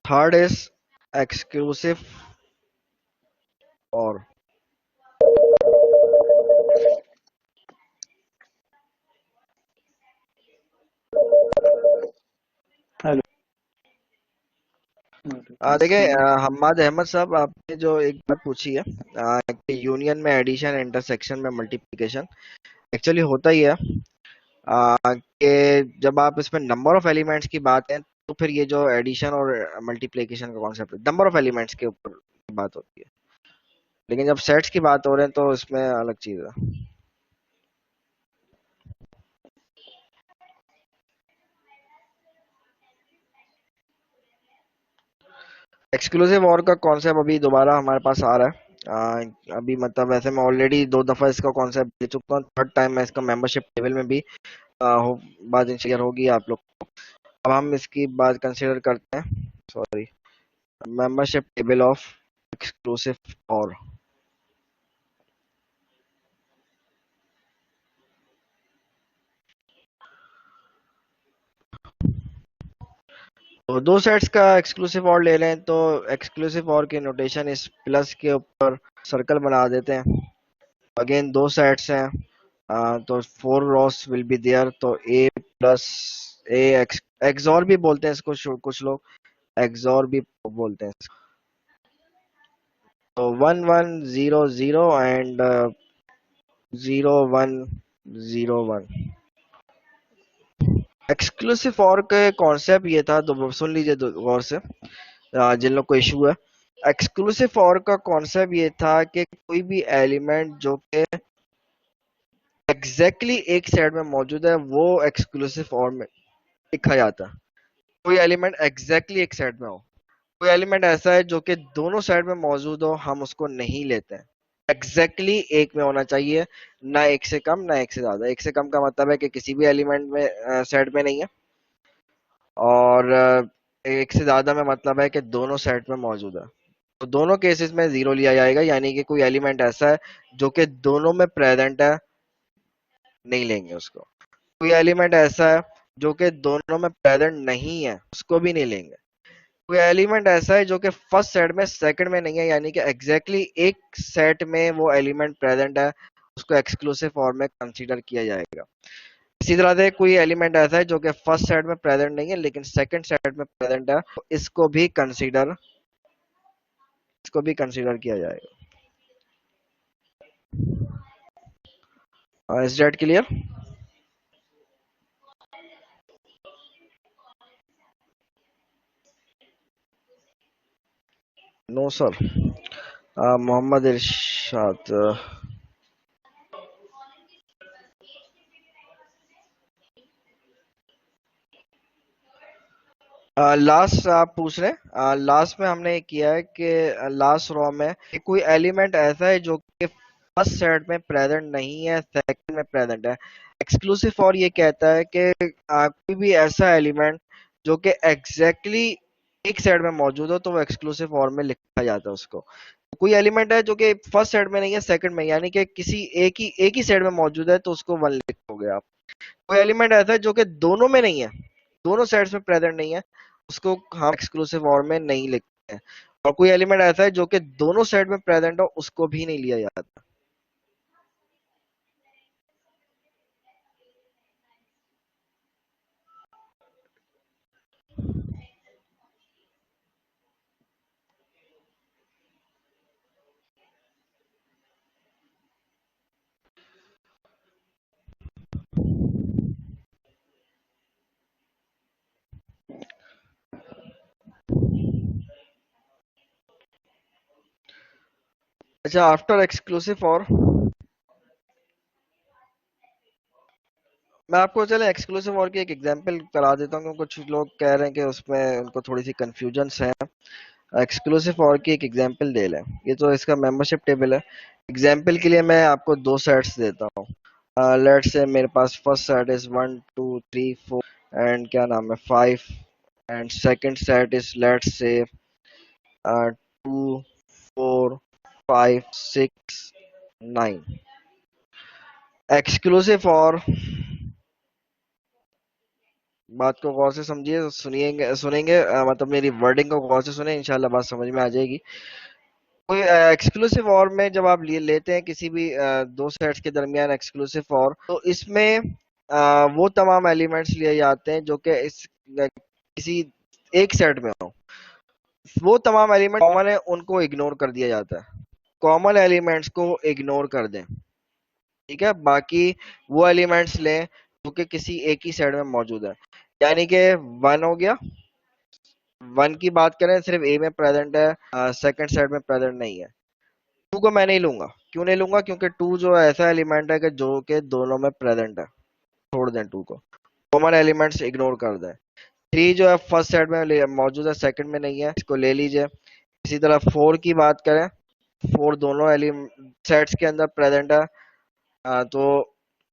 Third is exclusive और। हेलो। देखिए हम्माद अहमद साहब, आपने जो एक बात पूछी है कि यूनियन में एडिशन, इंटरसेक्शन में मल्टीप्लिकेशन, एक्चुअली होता ही है कि जब आप इसमें नंबर ऑफ एलिमेंट्स की बात है तो फिर ये जो एडिशन और मल्टीप्लिकेशन का कॉन्सेप्ट है नंबर ऑफ एलिमेंट्स के ऊपर बात होती है, लेकिन जब सेट्स की बात हो रहे हैं तो इसमें अलग चीज है। एक्सक्लूसिव और का कॉन्सेप्ट अभी दोबारा हमारे पास आ रहा है। अभी मतलब वैसे मैं ऑलरेडी दो दफा इसका कॉन्सेप्ट दे चुका हूँ, थर्ड टाइम मैं इसका मेंबरशिप टेबल में भी बात क्लियर होगी आप लोग। अब हम इसकी बात कंसिडर करते हैं, sorry, membership table of exclusive और। तो दो सेट्स का एक्सक्लूसिव और ले लें तो एक्सक्लूसिव और की नोटेशन इस प्लस के ऊपर सर्कल बना देते हैं। अगेन दो सेट्स हैं, तो 4 rows विल बी देयर, तो ए प्लस ए एक्सॉर भी बोलते हैं इसको, कुछ लोग एक्सॉर भी बोलते हैं इसको। तो 1 1 0 0 एंड 0 1 0 1। एक्सक्लूसिव और के कॉन्सेप्ट ये था, तो सुन लीजिए गौर से, जिन लोग को इशू है। एक्सक्लूसिव और का कॉन्सेप्ट ये था कि कोई भी एलिमेंट जो कि एग्जैक्टली एक सेट में मौजूद है वो एक्सक्लूसिव और में लिखा जाता है। कोई एलिमेंट एग्जैक्टली एक सेट में हो, कोई एलिमेंट ऐसा है जो कि दोनों सेट में मौजूद हो, हम उसको नहीं लेते हैं। एग्जैक्टली एक में होना चाहिए, ना एक से कम ना एक से ज्यादा। एक से कम का मतलब है कि किसी भी एलिमेंट में सेट में नहीं है, और एक से ज्यादा में मतलब है कि दोनों सेट में मौजूद है। तो दोनों केसेस में जीरो लिया जाएगा, यानी कि कोई एलिमेंट ऐसा है जो कि दोनों में प्रेजेंट है, नहीं लेंगे उसको। कोई एलिमेंट ऐसा है जो कि दोनों में प्रेजेंट नहीं है, उसको भी नहीं लेंगे। कोई एलिमेंट ऐसा है जो कि फर्स्ट सेट में सेकंड में नहीं है, यानी कि एग्जैक्टली एक सेट में वो एलिमेंट प्रेजेंट है, उसको एक्सक्लूसिव फॉर्म में कंसीडर किया जाएगा। इसी तरह से कोई एलिमेंट ऐसा है जो कि फर्स्ट सेट में प्रेजेंट नहीं है लेकिन सेकंड सेट में प्रेजेंट है, तो इसको भी कंसीडर किया जाएगा। Is that clear? No sir. Mohammad Irshad. Last आप पूछ रहे हैं, लास्ट में हमने किया है कि लास्ट रो में कि कोई एलिमेंट ऐसा है जो कि फर्स्ट सेट में प्रेजेंट नहीं है, सेकंड में प्रेजेंट है। एक्सक्लूसिव और ये कहता है कि कोई भी ऐसा एलिमेंट जो कि एग्जैक्टली एक सेट में मौजूद हो, तो वो एक्सक्लूसिव फॉर्म में लिखा जाता है उसको। कोई एलिमेंट है जो कि फर्स्ट सेट में नहीं है, सेकंड में, यानी कि किसी एक ही सेट में मौजूद है, तो उसको वन लिखोगे आप। कोई एलिमेंट ऐसा है जो कि दोनों में नहीं है, दोनों सेट्स में प्रेजेंट नहीं है, उसको हम एक्सक्लूसिव और में नहीं लिखते हैं। और कोई एलिमेंट ऐसा है जो कि दोनों सेट में प्रेजेंट हो, उसको भी नहीं लिया जाता। अच्छा, आफ्टर एक्सक्लूसिव और मैं आपको चले एक्सक्लूसिव और की एक एग्जांपल करा देता हूँ, कुछ लोग कह रहे हैं कि उसमें उनको थोड़ी सी कंफ्यूजन है। एक्सक्लूसिव और की एक एग्जांपल दे लें। ये तो इसका मेंबरशिप टेबल है। एग्जांपल के लिए मैं आपको दो सेट्स देता हूँ। लेट्स से मेरे पास फर्स्ट सेट इज 1 2 3 4 एंड क्या नाम है 5, and second set is let's say 2 4 5 6 9। Exclusive और बात को गौर से समझिए, सुनिएंगे सुनेंगे, मतलब मेरी वर्डिंग को गौर से सुने, इंशाल्लाह बात समझ में आ जाएगी। कोई एक्सक्लूसिव और में जब आप लेते हैं किसी भी दो सेट्स के दरमियान एक्सक्लूसिव और, तो इसमें वो तमाम एलिमेंट्स लिए जाते हैं जो कि इस किसी एक सेट में हो। वो तमाम एलिमेंट कॉमन है, उनको इग्नोर कर दिया जाता है। कॉमन एलिमेंट्स को इग्नोर कर दें, ठीक है। बाकी वो एलिमेंट्स लें जो कि किसी एक ही सेट में मौजूद है, यानी कि वन हो गया। वन की बात करें, सिर्फ ए में प्रेजेंट है, सेकंड सेट में प्रेजेंट नहीं है। टू को मैं नहीं लूंगा, क्यों नहीं लूंगा? क्योंकि टू जो है ऐसा एलिमेंट है कि जो कि दोनों में प्रेजेंट है, छोड़ दें टू को, कॉमन एलिमेंट्स इग्नोर कर दें। थ्री जो है फर्स्ट सेट में मौजूद है, सेकंड में नहीं है, इसको ले लीजिए। इसी तरह फोर की बात करें, फोर दोनों सेट्स के अंदर प्रेजेंट है, तो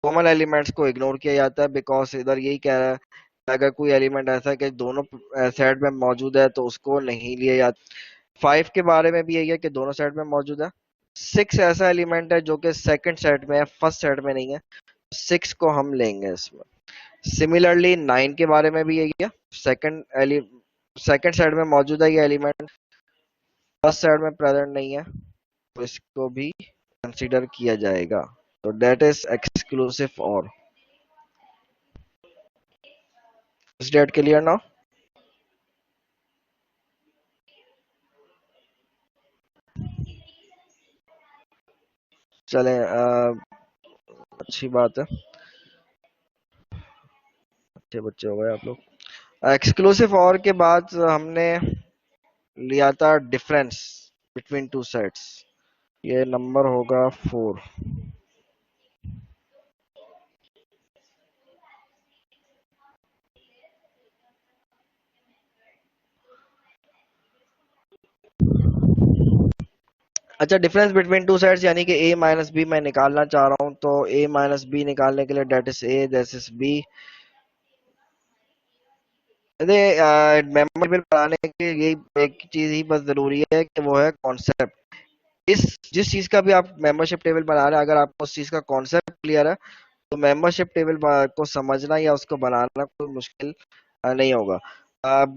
कॉमन एलिमेंट्स को इग्नोर किया जाता है, बिकॉज इधर यही कह रहा है कि अगर कोई एलिमेंट ऐसा है कि दोनों सेट में मौजूद है तो उसको नहीं लिया जाता। 5 के बारे में भी यही है कि दोनों सेट में मौजूद है। 6 ऐसा एलिमेंट है जो कि सेकंड सेट में है, फर्स्ट सेट में नहीं है, 6 को हम लेंगे इसमें। सिमिलरली 9 के बारे में भी यही है, सेकंड एलि सेकंड सेट में मौजूद है ये एलिमेंट, फर्स्ट सेट में प्रेजेंट नहीं है, तो इसको भी कंसीडर किया जाएगा। तो दैट इज एक्सक्लूसिव और। इस डेट क्लियर नाउ? चलें, अच्छी बात है, अच्छे बच्चे हो गए आप लोग। एक्सक्लूसिव और के बाद हमने लिया था डिफरेंस बिटवीन टू सेट्स, ये नंबर होगा 4। अच्छा, डिफरेंस बिटवीन टू सेट्स यानी कि ए माइनस बी मैं निकालना चाह रहा हूं, तो ए माइनस बी निकालने के लिए that is A this is B. अरे, मेमोरी बिल बनाने के लिए एक चीज ही बस जरूरी है कि वो है कॉन्सेप्ट। इस जिस चीज का भी आप मेंबरशिप टेबल बना रहे हैं, अगर आपको उस चीज का कॉन्सेप्ट क्लियर है तो मेंबरशिप टेबल को समझना या उसको बनाना कोई मुश्किल नहीं होगा।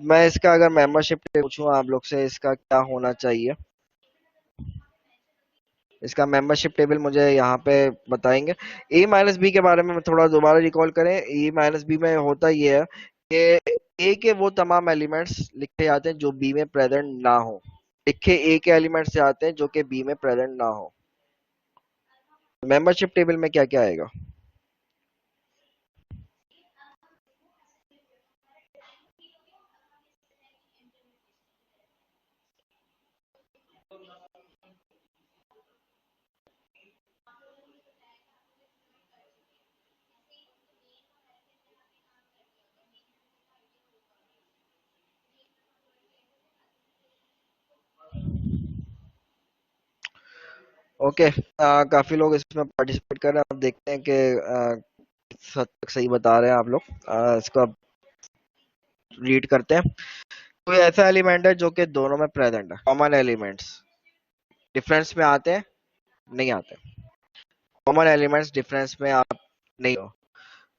मैं इसका अगर मेंबरशिप टेबल पूछूं आप लोग से, इसका क्या होना चाहिए, इसका मेंबरशिप टेबल मुझे यहाँ पे बताएंगे। ए माइनस बी के बारे में थोड़ा दोबारा रिकॉल करें। ए माइनस बी में होता ये है कि ए के वो तमाम एलिमेंट्स लिखे जाते हैं जो बी में प्रेजेंट ना हो। लिखे ए के एलिमेंट्स से आते हैं जो कि बी में प्रेजेंट ना हो। मेंबरशिप टेबल में क्या क्या आएगा? ओके, काफी लोग इसमें पार्टिसिपेट कर रहे हैं, अब देखते हैं कि किस हद तक सही बता रहे हैं आप लोग। इसको अब रीड करते हैं। कोई ऐसा एलिमेंट है जो कि दोनों में प्रेजेंट है, कॉमन एलिमेंट्स डिफरेंस में आते हैं, नहीं आते। कॉमन एलिमेंट्स डिफरेंस में आप नहीं हो।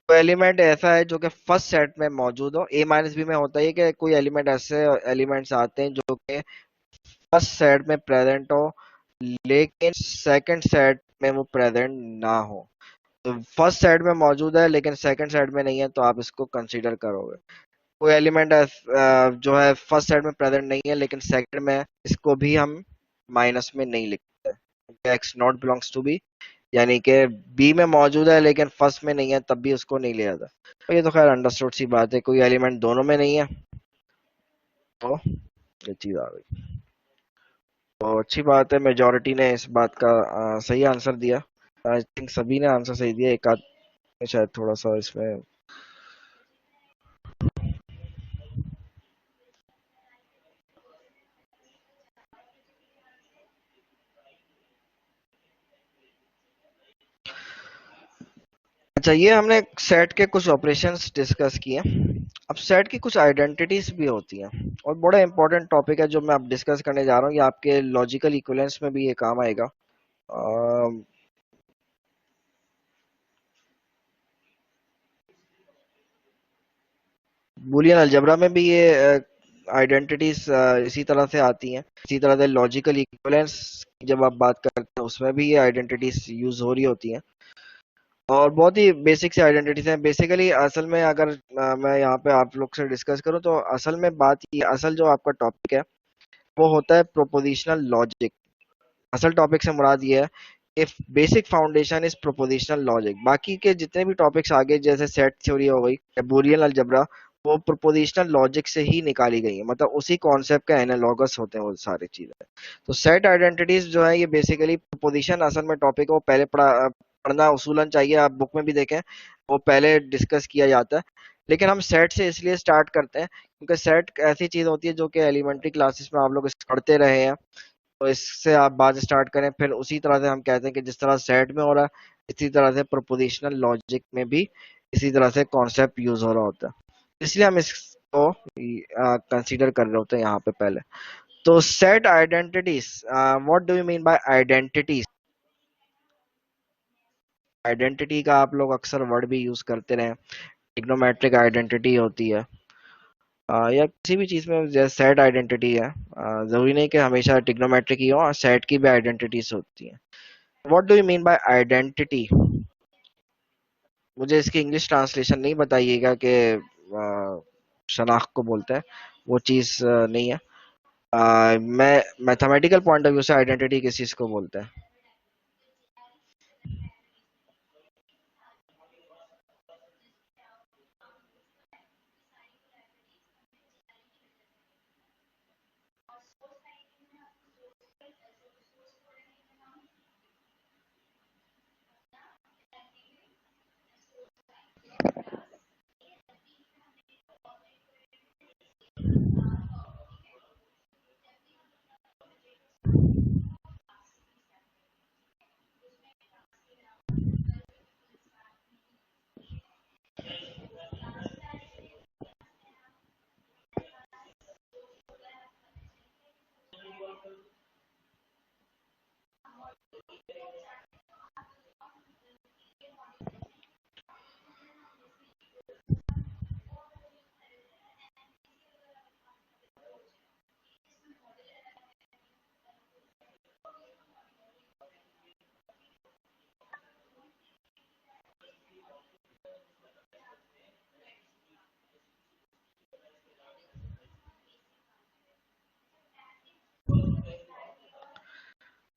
कोई एलिमेंट ऐसा है जो कि फर्स्ट सेट में मौजूद हो। ए माइनस बी में होता है कि कोई एलिमेंट ऐसे एलिमेंट्स आते हैं जो कि फर्स्ट सेट में प्रेजेंट हो लेकिन सेकंड सेट में वो प्रेजेंट ना हो। तो फर्स्ट सेट में मौजूद है लेकिन सेकंड सेट में नहीं है, तो आप इसको कंसीडर करोगे। कोई एलिमेंट जो है फर्स्ट सेट में प्रेजेंट नहीं है लेकिन सेकंड में है, इसको भी हम माइनस में नहीं लिखते। X not belongs to B, यानी कि बी में मौजूद है लेकिन फर्स्ट में नहीं है, तब भी उसको नहीं लिया था। तो ये तो खैर अंडरस्टूड सी बात है, कोई एलिमेंट दोनों में नहीं है तो ये चीज आ गई। तो अच्छी बात है, मेजोरिटी ने इस बात का सही आंसर दिया। आई थिंक सभी ने आंसर सही दिया, एक आध ने शायद थोड़ा सा इसमें। अच्छा, ये हमने सेट के कुछ ऑपरेशंस डिस्कस किए। अब सेट की कुछ आइडेंटिटीज भी होती हैं और बड़ा इंपॉर्टेंट टॉपिक है जो मैं अब डिस्कस करने जा रहा हूँ। ये आपके लॉजिकल इक्विवेलेंस में भी ये काम आएगा। बूलियन अलजेब्रा में भी ये आइडेंटिटीज इसी तरह से आती हैं। इसी तरह से लॉजिकल इक्विवेलेंस जब आप बात करते हैं उसमें भी ये आइडेंटिटीज यूज हो रही होती हैं और बहुत ही बेसिक से आइडेंटिटीज हैं। बेसिकली असल में अगर मैं यहाँ पे आप लोग से डिस्कस करूँ तो असल में बात ये, असल जो आपका टॉपिक है वो होता है प्रोपोजिशनल लॉजिक। असल टॉपिक से मुराद ये है कि basic foundation is prepositional logic. बाकी के जितने भी टॉपिक्स आगे जैसे सेट थ्योरी हो गई या बूलियन अलजेब्रा, वो प्रोपोजिशनल लॉजिक से ही निकाली गई है, मतलब उसी कॉन्सेप्ट के एनालॉगस होते हैं वो सारी चीजें। तो सेट आइडेंटिटीज जो है ये बेसिकली प्रोपोजिशन असल में टॉपिक है, वो पहले पढ़ना उसूलन चाहिए, आप बुक में भी देखें वो पहले डिस्कस किया जाता है। लेकिन हम सेट से इसलिए स्टार्ट करते हैं क्योंकि सेट ऐसी चीज होती है जो कि एलिमेंट्री क्लासेस में आप लोग पढ़ते रहे हैं, तो इससे आप बात स्टार्ट करें, फिर उसी तरह से हम कहते हैं कि जिस तरह सेट में हो रहा है इसी तरह से प्रोपोजिशनल लॉजिक में भी इसी तरह से कॉन्सेप्ट यूज हो रहा होता है, इसलिए हम इसको कंसीडर कर रहे होते हैं यहाँ पे पहले। तो set identities, what do you mean bye identities? Identity का आप लोग अक्सर वर्ड भी यूज करते रहे, ट्रिग्नोमेट्रिक आइडेंटिटी होती है, या किसी भी चीज में जैसे सेट आइडेंटिटी है, जरूरी नहीं कि हमेशा ट्रिग्नोमेट्रिक ही हो, सेट की भी आइडेंटिटीज होती है। What do you mean bye identity? मुझे इसकी इंग्लिश ट्रांसलेशन नहीं बताइएगा कि शनाख्त को बोलते हैं, वो चीज नहीं है। मैं मैथमेटिकल पॉइंट ऑफ व्यू से आइडेंटिटी किस चीज को बोलते हैं?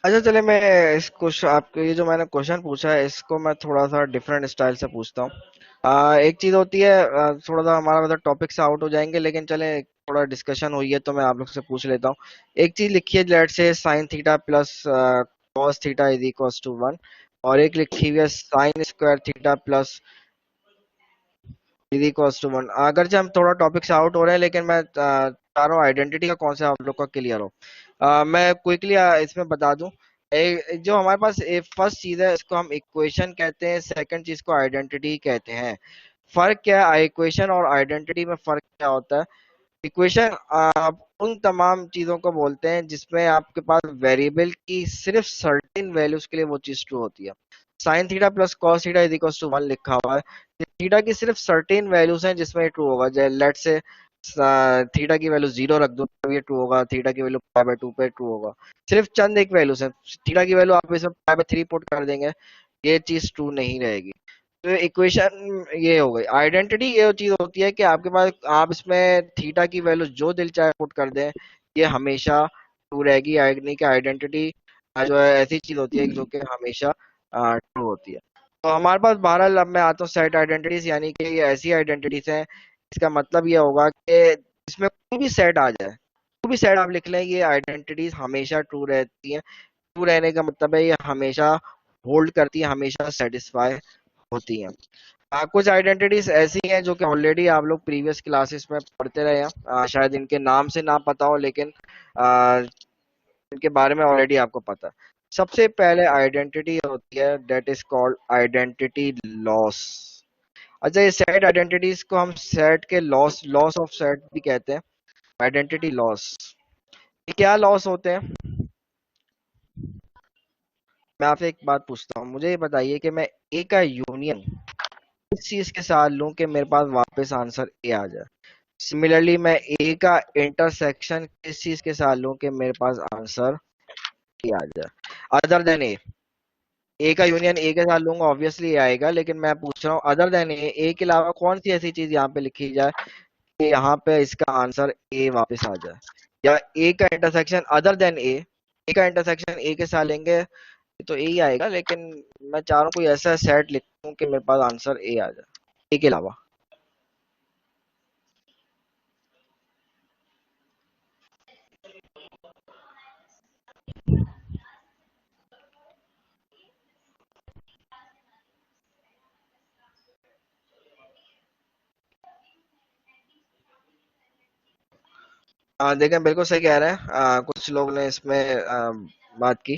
अच्छा चले, मैं इस क्वेश्चन, आपके ये जो मैंने क्वेश्चन पूछा है इसको मैं थोड़ा सा डिफरेंट स्टाइल से पूछता हूँ। एक चीज होती है, थोड़ा सा हमारा मतलब टॉपिक से आउट हो जाएंगे, लेकिन चले थोड़ा डिस्कशन हुई है तो मैं आप लोग से पूछ लेता हूँ। एक चीज लिखी है, let say sine theta plus cos theta is equals to 1, और एक लिखी हुई है sine square theta plus is equals to 1। अगरचे हम थोड़ा टॉपिक से आउट हो रहे हैं, लेकिन मैं चाह रहा हूँ आइडेंटिटी का कौन सा आप लोग का क्लियर हो। मैं क्विकली इसमें बता दूं, जो हमारे पास फर्स्ट चीज है इसको हम इक्वेशन कहते हैं, सेकंड चीज को आइडेंटिटी कहते हैं। फर्क क्या है इक्वेशन और आइडेंटिटी में, फर्क क्या होता है? इक्वेशन आप उन तमाम चीजों को बोलते हैं जिसमें आपके पास वेरिएबल की सिर्फ सर्टेन वैल्यूज के लिए वो चीज ट्रू होती है। Sine theta plus cos theta is equal to 1 लिखा हुआ है, थीटा की सिर्फ सर्टेन वैल्यूज हैं जिसमें ट्रू होगा। जैसे लेट से थीटा की वैल्यू 0 रख दो तो ये ट्रू होगा, थीटा की वैल्यू पाई बाय 2 पे ट्रू होगा। सिर्फ चंद एक वैल्यूज है, थीटा की वैल्यू आप इसमें पाई बाय 3 पुट कर देंगे, ये चीज ट्रू नहीं रहेगी। तो इक्वेशन ये हो गई। आइडेंटिटी ये चीज होती है कि आपके पास आप इसमें थीटा की वैल्यू जो दिल चाहे पुट कर दें, ये हमेशा ट्रू रहेगी। यानी कि आइडेंटिटी जो है ऐसी चीज होती है जो कि हमेशा ट्रू होती है। तो हमारे पास बहरहाल, अब मैं आता हूँ सेट आइडेंटिटीज, यानी कि ये ऐसी आइडेंटिटीज हैं, इसका मतलब ये होगा कि इसमें कोई भी सेट आ जाए, कोई भी सेट आप लिख लें, ये आइडेंटिटीज हमेशा ट्रू रहती हैं। ट्रू रहने का मतलब है ये हमेशा होल्ड करती है, हमेशा सेटिस्फाई होती हैं। कुछ आइडेंटिटीज ऐसी हैं जो कि ऑलरेडी आप लोग प्रीवियस क्लासेस में पढ़ते रहे हैं, शायद इनके नाम से ना पता हो, लेकिन आ, इनके बारे में ऑलरेडी आपको पता है। सबसे पहले आइडेंटिटी होती है that is called identity loss. अच्छा, ये सेट आइडेंटिटीज को हम सेट के लॉस, लॉस ऑफ सेट भी कहते हैं, आइडेंटिटी लॉस। ये क्या लॉस होते हैं? मैं आपसे एक बात पूछता हूँ, मुझे ये बताइए कि मैं ए का यूनियन इस चीज के साथ लूं कि मेरे पास वापस आंसर ए आ जाए। सिमिलरली मैं ए का इंटरसेक्शन किस चीज के साथ लूं कि मेरे पास आंसर ए आ जाए, अदर देन ए। ए का यूनियन ए के साथ लूंगा, ऑब्वियसली ए आएगा, लेकिन मैं पूछ रहा हूँ अदर देन ए के अलावा कौन सी ऐसी चीज यहाँ पे लिखी जाए कि यहाँ पे इसका आंसर ए वापस आ जाए। या ए का इंटरसेक्शन अदर देन ए का इंटरसेक्शन ए के साथ लेंगे तो ए ही आएगा, लेकिन मैं चाह रहा हूँ कोई ऐसा सेट लिखूं कि मेरे पास आंसर ए आ जाए, ए के अलावा। देखें, बिल्कुल सही कह रहे हैं। कुछ लोग ने इसमें बात की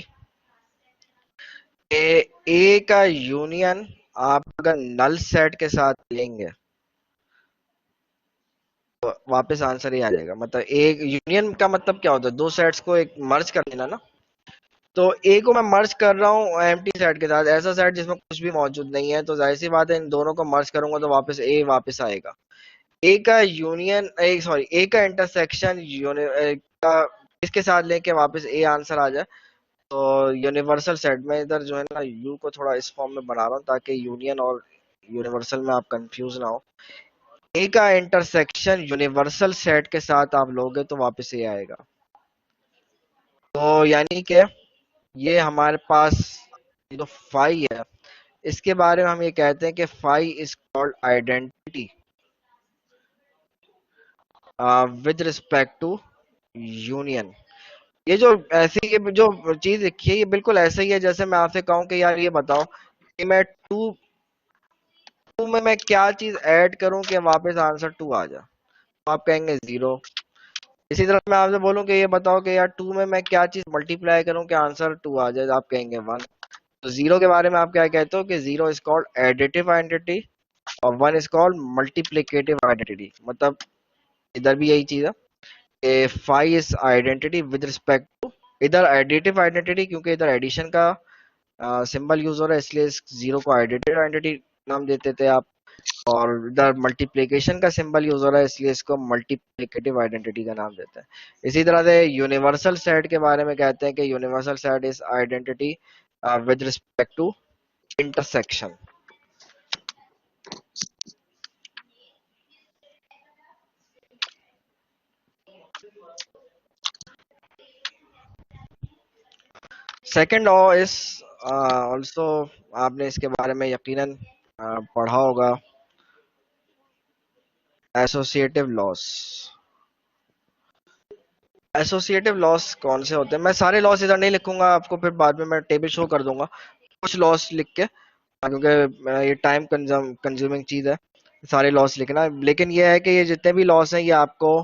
कि ए का यूनियन आप अगर नल सेट के साथ लेंगे वापस आंसर ही आ जाएगा। मतलब एक यूनियन का मतलब क्या होता है, दो सेट्स को एक मर्ज कर देना ना। तो ए को मैं मर्ज कर रहा हूँ एम्प्टी सेट के साथ, ऐसा सेट जिसमें कुछ भी मौजूद नहीं है, तो जाहिर सी बात है इन दोनों को मर्ज करूंगा तो वापस ए वापस आएगा। ए का यूनियन, ए सॉरी, ए का इंटरसेक्शन का इसके साथ लेके वापस ए आंसर आ जाए, तो यूनिवर्सल सेट में इधर जो है ना यू को थोड़ा इस फॉर्म में बना रहा हूँ ताकि यूनियन और यूनिवर्सल में आप कंफ्यूज ना हो। ए का इंटरसेक्शन यूनिवर्सल सेट के साथ आप लोगे तो वापस ए आएगा। तो यानी कि ये हमारे पास ये जो फाई है, इसके बारे में हम ये कहते हैं कि phi is called identity with respect to union. ये जो ऐसी ये जो चीज लिखी है, ये बिल्कुल ऐसा ही है जैसे मैं आपसे कहूं कि यार ये बताओ कि मैं टू टू में मैं क्या चीज ऐड करूं कि वापस आंसर टू आ जाए, तो आप कहेंगे जीरो। इसी तरह मैं आपसे बोलूं कि ये बताओ कि यार टू में मैं क्या चीज मल्टीप्लाई करूं कि आंसर टू आ जाए, तो आप कहेंगे वन। तो जीरो के बारे में आप क्या कहते हो कि zero is called additive identity और one is called multiplicative identity. मतलब इधर भी यही चीज है कि five is identity with respect to, इधर एडिटिव आइडेंटिटी क्योंकि इधर एडिशन का सिंबल यूज हो रहा है इसलिए इस जीरो को एडिटिव आइडेंटिटी नाम देते थे आप, और इधर मल्टीप्लिकेशन का सिंबल यूज हो रहा है इसलिए इसको मल्टीप्लिकेटिव आइडेंटिटी का नाम देते हैं। इसी तरह से यूनिवर्सल सेट के बारे में कहते हैं कि universal set is identity with respect to intersection. Second law is also, आपने इसके बारे में यकीनन पढ़ा होगा, एसोसिएटिव लॉस। एसोसिएटिव लॉस कौन से होते हैं, मैं सारे लॉस इधर नहीं लिखूंगा आपको, फिर बाद में मैं टेबल शो कर दूंगा कुछ लॉस लिख के, क्योंकि ये टाइम कंज्यूमिंग चीज है सारे लॉस लिखना। लेकिन ये है कि ये जितने भी लॉस हैं ये आपको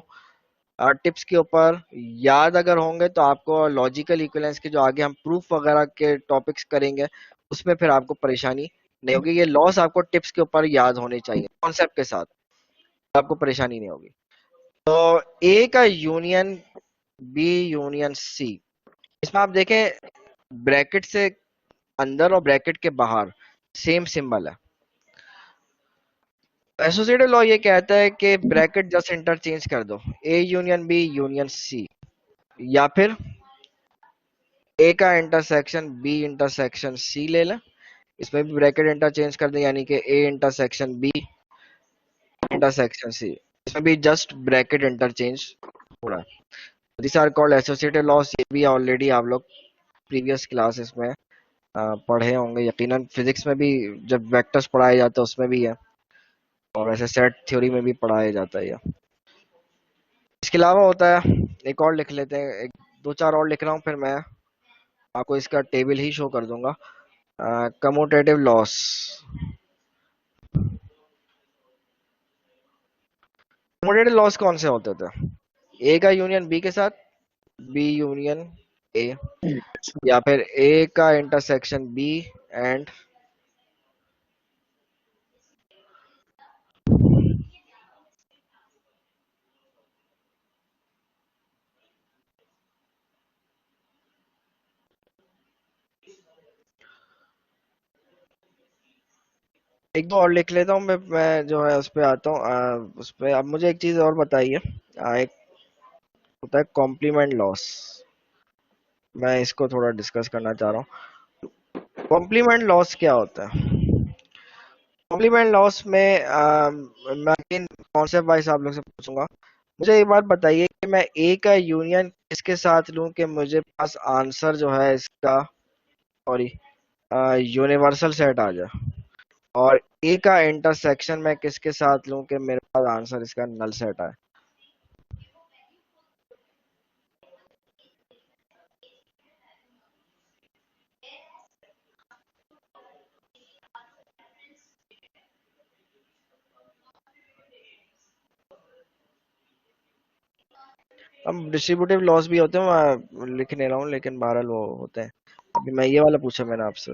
टिप्स के ऊपर याद अगर होंगे तो आपको लॉजिकल इक्विवेलेंस के जो आगे हम प्रूफ वगैरह के टॉपिक्स करेंगे उसमें फिर आपको परेशानी नहीं होगी। ये लॉस आपको टिप्स के ऊपर याद होने चाहिए कॉन्सेप्ट के साथ, आपको परेशानी नहीं होगी। तो ए का यूनियन बी यूनियन सी, इसमें आप देखें ब्रैकेट से अंदर और ब्रैकेट के बाहर सेम सिंबल है। एसोसिएटिव लॉ ये कहता है कि ब्रैकेट जस्ट इंटरचेंज कर दो, A union B union C, या फिर ए का इंटरसेक्शन बी इंटरसेक्शन सी ले लें, इसमें भी ब्रैकेट इंटरचेंज कर दें, यानी कि A intersection B intersection C, इसमें भी जस्ट ब्रैकेट इंटरचेंज हो रहा है। This are called associative laws. ये भी ऑलरेडी आप लोग प्रीवियस क्लासेस में पढ़े होंगे यकीनन, फिजिक्स में भी जब वेक्टर्स पढ़ाए जाते हैं उसमें भी है, और ऐसे सेट थ्योरी में भी पढ़ाया जाता है ये। इसके अलावा होता है एक और लिख लेते हैं, एक दो चार और लिख रहा हूँ फिर मैं आपको इसका टेबल ही शो कर दूंगा। Commutative loss. कम्यूटेटिव लॉस कौन से होते थे, ए का यूनियन बी के साथ, बी यूनियन ए, या फिर ए का इंटरसेक्शन बी एंड, एक दो और लिख लेता हूँ मैं जो है उस पे आता हूँ उस पे। अब मुझे एक चीज और बताइए, एक होता है कॉम्प्लीमेंट लॉस, मैं इसको थोड़ा डिस्कस करना चाह रहा हूँ। कॉम्प्लीमेंट लॉस क्या होता है, कॉम्प्लीमेंट लॉस में मैं अगेन कॉन्सेप्ट वाइज आप लोग से पूछूंगा। मुझे एक बात बताइए कि मैं ए का यूनियन किसके साथ लूं कि मुझे पास आंसर जो है इसका, सॉरी, यूनिवर्सल सेट आ जाए, और ए का इंटरसेक्शन मैं किसके साथ लूं कि मेरे पास आंसर इसका नल सेट आए। अब डिस्ट्रीब्यूटिव लॉस भी होते हैं, मैं लिख नहीं रहा हूँ लेकिन बहरहाल वो होते हैं। अभी मैं ये वाला पूछा मैंने आपसे,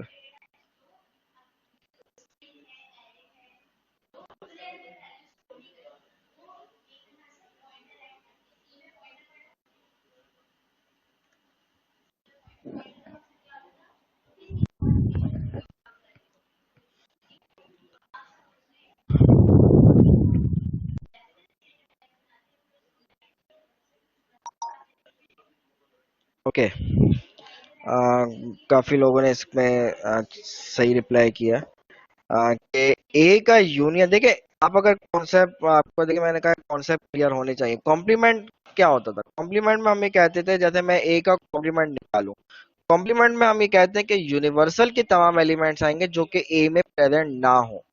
ओके। काफी लोगों ने इसमें सही रिप्लाई किया। कि ए का यूनियन देखिए, आप अगर कॉन्सेप्ट आपको देखिए, मैंने कहा कॉन्सेप्ट क्लियर होने चाहिए। कॉम्प्लीमेंट क्या होता था? कॉम्प्लीमेंट में हम ये कहते थे, जैसे मैं ए का कॉम्प्लीमेंट निकालूं, कॉम्प्लीमेंट में हम ये कहते हैं कि यूनिवर्सल के तमाम एलिमेंट्स आएंगे जो कि ए में प्रेजेंट ना हो।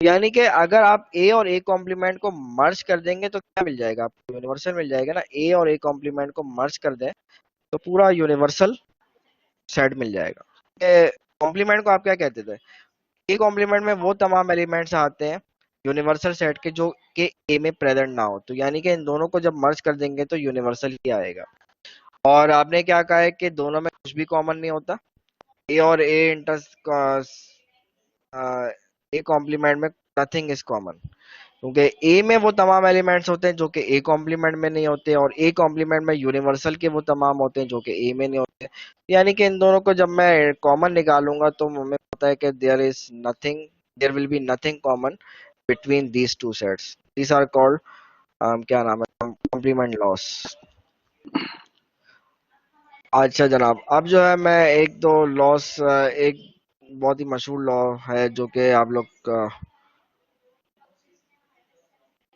यानी कि अगर आप ए और ए कॉम्प्लीमेंट को मर्ज कर देंगे तो क्या मिल जाएगा आपको? यूनिवर्सल मिल जाएगा ना। ए और ए कॉम्प्लीमेंट को मर्ज कर दें तो पूरा यूनिवर्सल सेट मिल जाएगा। कॉम्प्लीमेंट को आप क्या कहते थे? ए कॉम्प्लीमेंट में वो तमाम एलिमेंट्स आते हैं यूनिवर्सल सेट के जो कि ए में प्रेजेंट ना हो। तो यानी कि इन दोनों को जब मर्ज कर देंगे तो यूनिवर्सल ही आएगा। और आपने क्या कहा है कि दोनों में कुछ भी कॉमन नहीं होता। ए और ए इंटर ए कॉम्प्लीमेंट में नथिंग इज कॉमन, क्योंकि ए में वो तमाम एलिमेंट्स होते हैं जो कि ए कॉम्प्लीमेंट में नहीं होते, और ए कॉम्प्लीमेंट में यूनिवर्सल के वो तमाम होते हैं जो कि ए में नहीं होते। यानी कि इन दोनों को जब मैं कॉमन निकालूंगा तो हमें पता है कि there will be nothing common between these two sets. These are called क्या नाम है, कॉम्प्लीमेंट लॉस। अच्छा जनाब, अब जो है मैं एक दो लॉस, एक बहुत ही मशहूर लॉ है जो कि आप लोग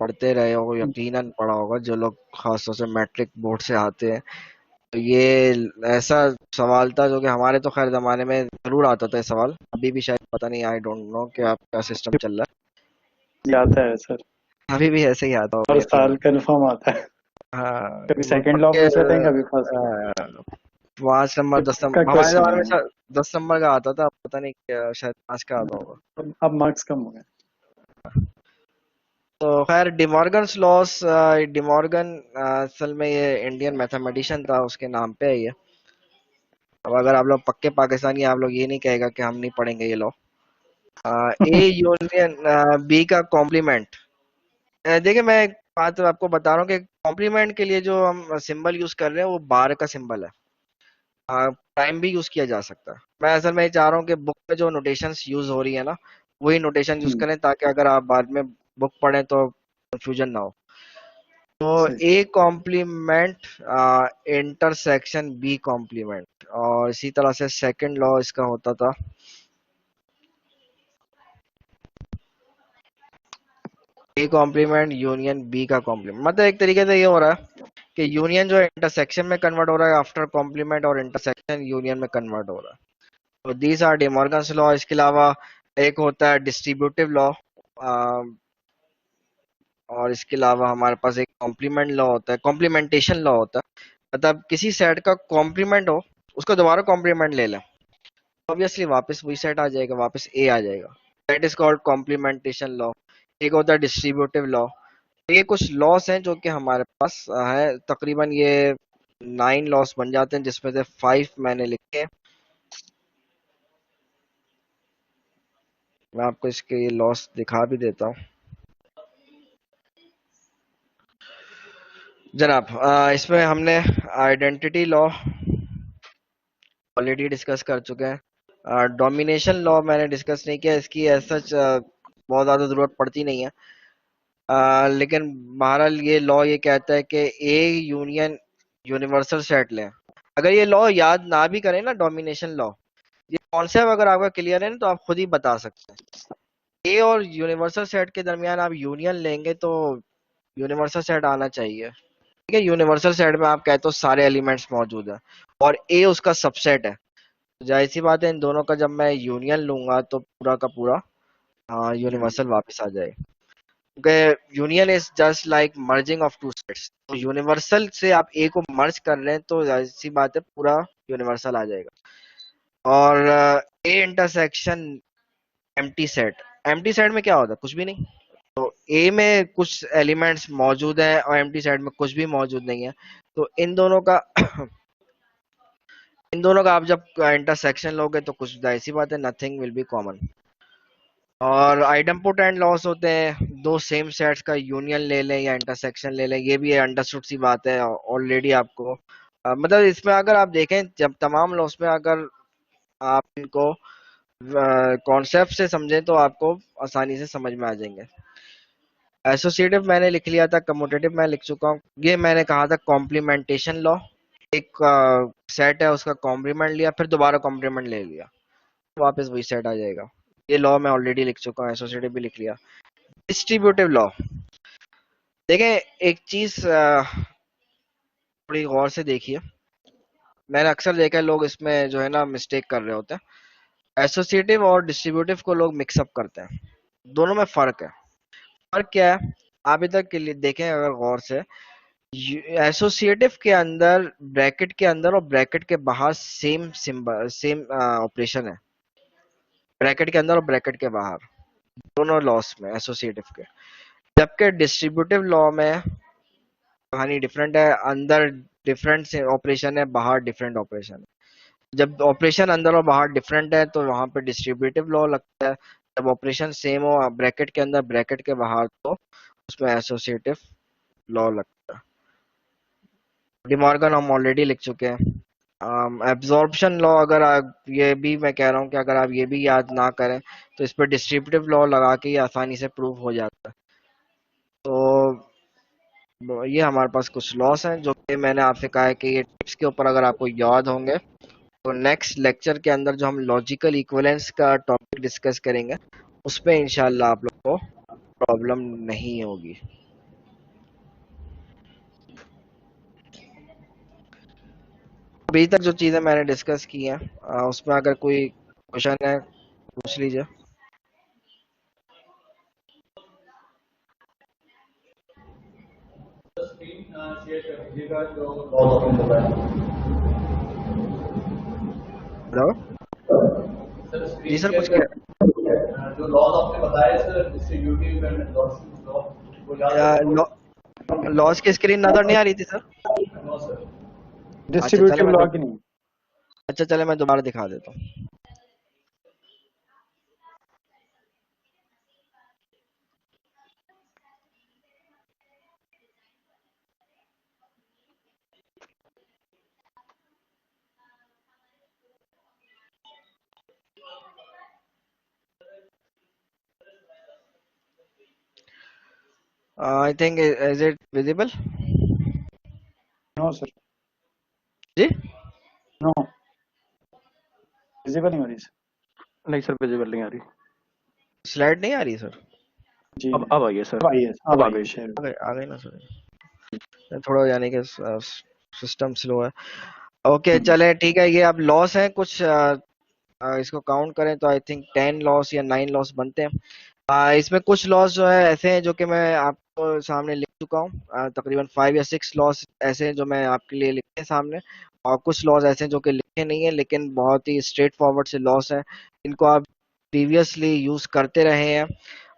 पढ़ते रहे हो, यकीनन पढ़ा होगा जो लोग खासतौर से मैट्रिक बोर्ड से आते हैं। तो ये ऐसा सवाल था जो कि हमारे तो खैर जमाने में जरूर आता था ये सवाल, अभी भी शायद, पता नहीं, आई डोंट नो कि आपका सिस्टम चल रहा ये आता है सर, है। अभी भी ऐसे ही आता होगा हर यकीनन। साल कंफर्म आता है। हाँ, कभी वो सेकंड लॉ पक्के पूछ लेते हैं, कभी फर्स्ट लॉ। 5 नंबर, दस पक्का नंबर हमारे क्वेश्चन जमाने में है। 10 नंबर का आता था, पता नहीं क्या, शायद 5 का आता होगा। अब मार्क्स कम हो गए। तो खैर डिमॉर्गन्स लॉस, डिमॉर्गन असल में ये इंडियन मैथमेटिशियन था, उसके नाम पे है ये। अब अगर आप लोग पक्के पाकिस्तानी, आप लोग ये नहीं कहेगा कि हम नहीं पढ़ेंगे ये लॉ। ए यूनियन बी का कॉम्प्लीमेंट। देखिए, मैं एक बात आपको बता रहा हूँ कि कॉम्प्लीमेंट के लिए जो हम सिंबल यूज कर रहे हैं वो बार का सिंबल है। प्राइम भी यूज किया जा सकता है। मैं असल में ये चाह रहा हूँ कि बुक में जो नोटेशंस यूज हो रही है ना, वही नोटेशन यूज हम्म, करें, ताकि अगर आप बाद में बुक पढ़ें तो कंफ्यूजन ना हो। तो सही सही। A complement intersection B complement, और इसी तरह से सेकंड लॉ इसका होता था ए कॉम्प्लीमेंट यूनियन बी का कॉम्प्लीमेंट। मतलब एक तरीके से ये हो रहा है कि यूनियन जो है इंटरसेक्शन में कन्वर्ट हो रहा है आफ्टर कॉम्प्लीमेंट, और इंटरसेक्शन यूनियन में कन्वर्ट हो रहा है। तो दीज आर डिमॉर्गन्स लॉ। इसके अलावा एक होता है डिस्ट्रीब्यूटिव लॉ, और इसके अलावा हमारे पास एक कॉम्प्लीमेंट लॉ होता है, कॉम्प्लीमेंटेशन लॉ होता है। मतलब किसी सेट का कॉम्प्लीमेंट हो, उसको दोबारा कॉम्प्लीमेंट ले लें, ऑब्वियसली वापस वही सेट आ जाएगा, वापस ए आ जाएगा। That is called complementation law. एक होता है डिस्ट्रीब्यूटिव लॉ। ये कुछ लॉस हैं जो कि हमारे पास है, तकरीबन ये 9 लॉस बन जाते हैं, जिसमें से 5 मैंने लिखे हैं। मैं आपको इसके ये लॉस दिखा भी देता हूँ जनाब। इसमें हमने आइडेंटिटी लॉ ऑलरेडी डिस्कस कर चुके हैं। डोमिनेशन लॉ मैंने डिस्कस नहीं किया, इसकी एज सच बहुत ज्यादा जरूरत पड़ती नहीं है। लेकिन बहरहाल ये लॉ ये कहता है कि ए यूनियन यूनिवर्सल सेट लें। अगर ये लॉ याद ना भी करें ना, डोमिनेशन लॉ, ये कॉन्सेप्ट अगर आपका क्लियर है ना, तो आप खुद ही बता सकते हैं। ए और यूनिवर्सल सेट के दरमियान आप यूनियन लेंगे तो यूनिवर्सल सेट आना चाहिए। ठीक है, यूनिवर्सल सेट में आप कहते हो सारे एलिमेंट्स मौजूद हैं, और ए उसका सबसेट है। तो जाहिर सी बात है, इन दोनों का जब मैं यूनियन लूंगा तो पूरा का पूरा यूनिवर्सल वापस आ जाएगा। क्योंकि union is just like merging of to sets. तो यूनिवर्सल से आप ए को मर्ज कर रहे हैं तो जाहिर सी बात है पूरा यूनिवर्सल आ जाएगा। और A intersection empty set, empty set में क्या होता है? कुछ भी नहीं। तो ए में कुछ एलिमेंट्स मौजूद हैं और एम्प्टी सेट में कुछ भी मौजूद नहीं है। तो इन दोनों का इन दोनों का आप जब इंटरसेक्शन लोगे तो कुछ जाहिर सी बात है, नथिंग विल बी कॉमन। और आइडम्पोटेंट लॉस होते हैं, दो सेम सेट्स का यूनियन ले लें या इंटरसेक्शन ले लें, ये भी अंडरस्टूड सी बात है ऑलरेडी आपको। मतलब इसमें अगर आप देखें, जब तमाम लॉस में अगर आप इनको कॉन्सेप्ट से समझें तो आपको आसानी से समझ में आ जाएंगे। एसोसिएटिव मैंने लिख लिया था, कम्यूटेटिव मैं लिख चुका हूँ। ये मैंने कहा था कॉम्प्लीमेंटेशन लॉ, एक सेट है उसका कॉम्प्लीमेंट लिया, फिर दोबारा कॉम्प्लीमेंट ले लिया, वापस वही सेट आ जाएगा। ये लॉ मैं ऑलरेडी लिख चुका हूँ, एसोसिएटिव भी लिख लिया। डिस्ट्रीब्यूटिव लॉ, देखें एक चीज थोड़ी गौर से देखिए, मैंने अक्सर देखा है लोग इसमें जो है ना मिस्टेक कर रहे होते हैं। एसोसिएटिव और डिस्ट्रीब्यूटिव को लोग मिक्सअप करते हैं, दोनों में फर्क है। फर्क क्या है, आप इधर के लिए देखें अगर गौर से, एसोसिएटिव के अंदर ब्रैकेट के अंदर और ब्रैकेट के बाहर सेम सिंबल सेम ऑपरेशन है, ब्रैकेट के अंदर और ब्रैकेट के बाहर दोनों लॉस में एसोसिएटिव के। जबकि डिस्ट्रीब्यूटिव लॉ में कहानी डिफरेंट है, अंदर डिफरेंट ऑपरेशन है, बाहर डिफरेंट ऑपरेशन है। जब ऑपरेशन अंदर और बाहर डिफरेंट है तो वहां पे डिस्ट्रीब्यूटिव लॉ लगता है। जब ऑपरेशन सेम हो ब्रैकेट के अंदर ब्रैकेट के बाहर तो उसमें एसोसिएटिव लॉ लगता है। डिमॉर्गन हम ऑलरेडी लिख चुके हैं। एब्जॉर्प्शन लॉ, अगर आप ये भी मैं कह रहा हूँ कि अगर आप ये भी याद ना करें तो इस पर डिस्ट्रीब्यूटिव लॉ लगा के ये आसानी से प्रूव हो जाता है। तो ये हमारे पास कुछ लॉस हैं जो कि मैंने आपसे कहा है कि ये टिप्स के ऊपर अगर आपको याद होंगे तो नेक्स्ट लेक्चर के अंदर जो हम लॉजिकल इक्विवेलेंस का टॉपिक डिस्कस करेंगे उसमें इंशाल्लाह आप लोग को प्रॉब्लम नहीं होगी। अभी तक जो चीजें मैंने डिस्कस की हैं उसमें अगर कोई क्वेश्चन है पूछ लीजिए। स्क्रीन शेयर कर दीजिएगा जो लॉस आपने बताया। हेलो सर जी स्क्रीन सर, शेयर कुछ कर जो लॉस आपने बताया sir, distributive and losses law, वो याद रखो। लॉस की स्क्रीन नजर नहीं आ रही थी सर? No sir. अच्छा चले डिस्ट्रीब्यूटिव मैं लॉ की नहीं। अच्छा चले मैं दोबारा दिखा देता हूँ। I think is it visible? No sir, जी नो, विजिबल नहीं हो रही सर। नहीं सर, विजिबल नहीं आ रही। स्लाइड नहीं आ रही सर? जी अब आई है सर। अब आई है, अब अब आ आई है गई। शेयर। आ गई ना सर, थोड़ा यानी कि सिस्टम स्लो है। ओके चले ठीक है, ये अब लॉस है कुछ इसको काउंट करें तो आई थिंक 10 लॉस या 9 लॉस बनते हैं। इसमें कुछ लॉस जो है ऐसे हैं जो कि मैं आपको सामने लिख चुका हूँ, तकरीबन 5 या 6 लॉस ऐसे हैं जो मैं आपके लिए लिखे हैं सामने, और कुछ लॉस ऐसे हैं जो कि लिखे नहीं है लेकिन बहुत ही स्ट्रेट फॉरवर्ड से लॉस है, इनको आप प्रीवियसली यूज करते रहे हैं।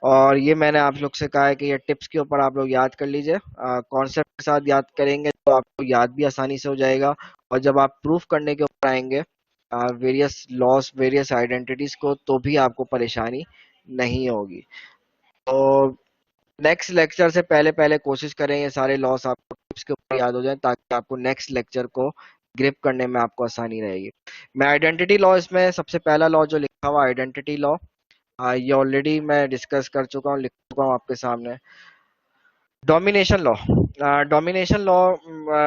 और ये मैंने आप लोग से कहा है कि ये टिप्स के ऊपर आप लोग याद कर लीजिए, कॉन्सेप्ट के साथ याद करेंगे तो आपको याद भी आसानी से हो जाएगा। और जब आप प्रूफ करने के ऊपर आएंगे वेरियस लॉस वेरियस आइडेंटिटीज को तो भी आपको परेशानी नहीं होगी। तो नेक्स्ट लेक्चर से पहले पहले कोशिश करें ये सारे लॉस आपको टिप्स के ऊपर याद हो जाएं ताकि आपको नेक्स्ट लेक्चर को ग्रिप करने में आपको आसानी रहेगी। मैं आइडेंटिटी लॉ, इसमें सबसे पहला लॉ जो लिखा हुआ आइडेंटिटी लॉ, ये ऑलरेडी मैं डिस्कस कर चुका हूँ, लिख चुका हूँ आपके सामने। डोमिनेशन लॉ, डोमिनेशन लॉ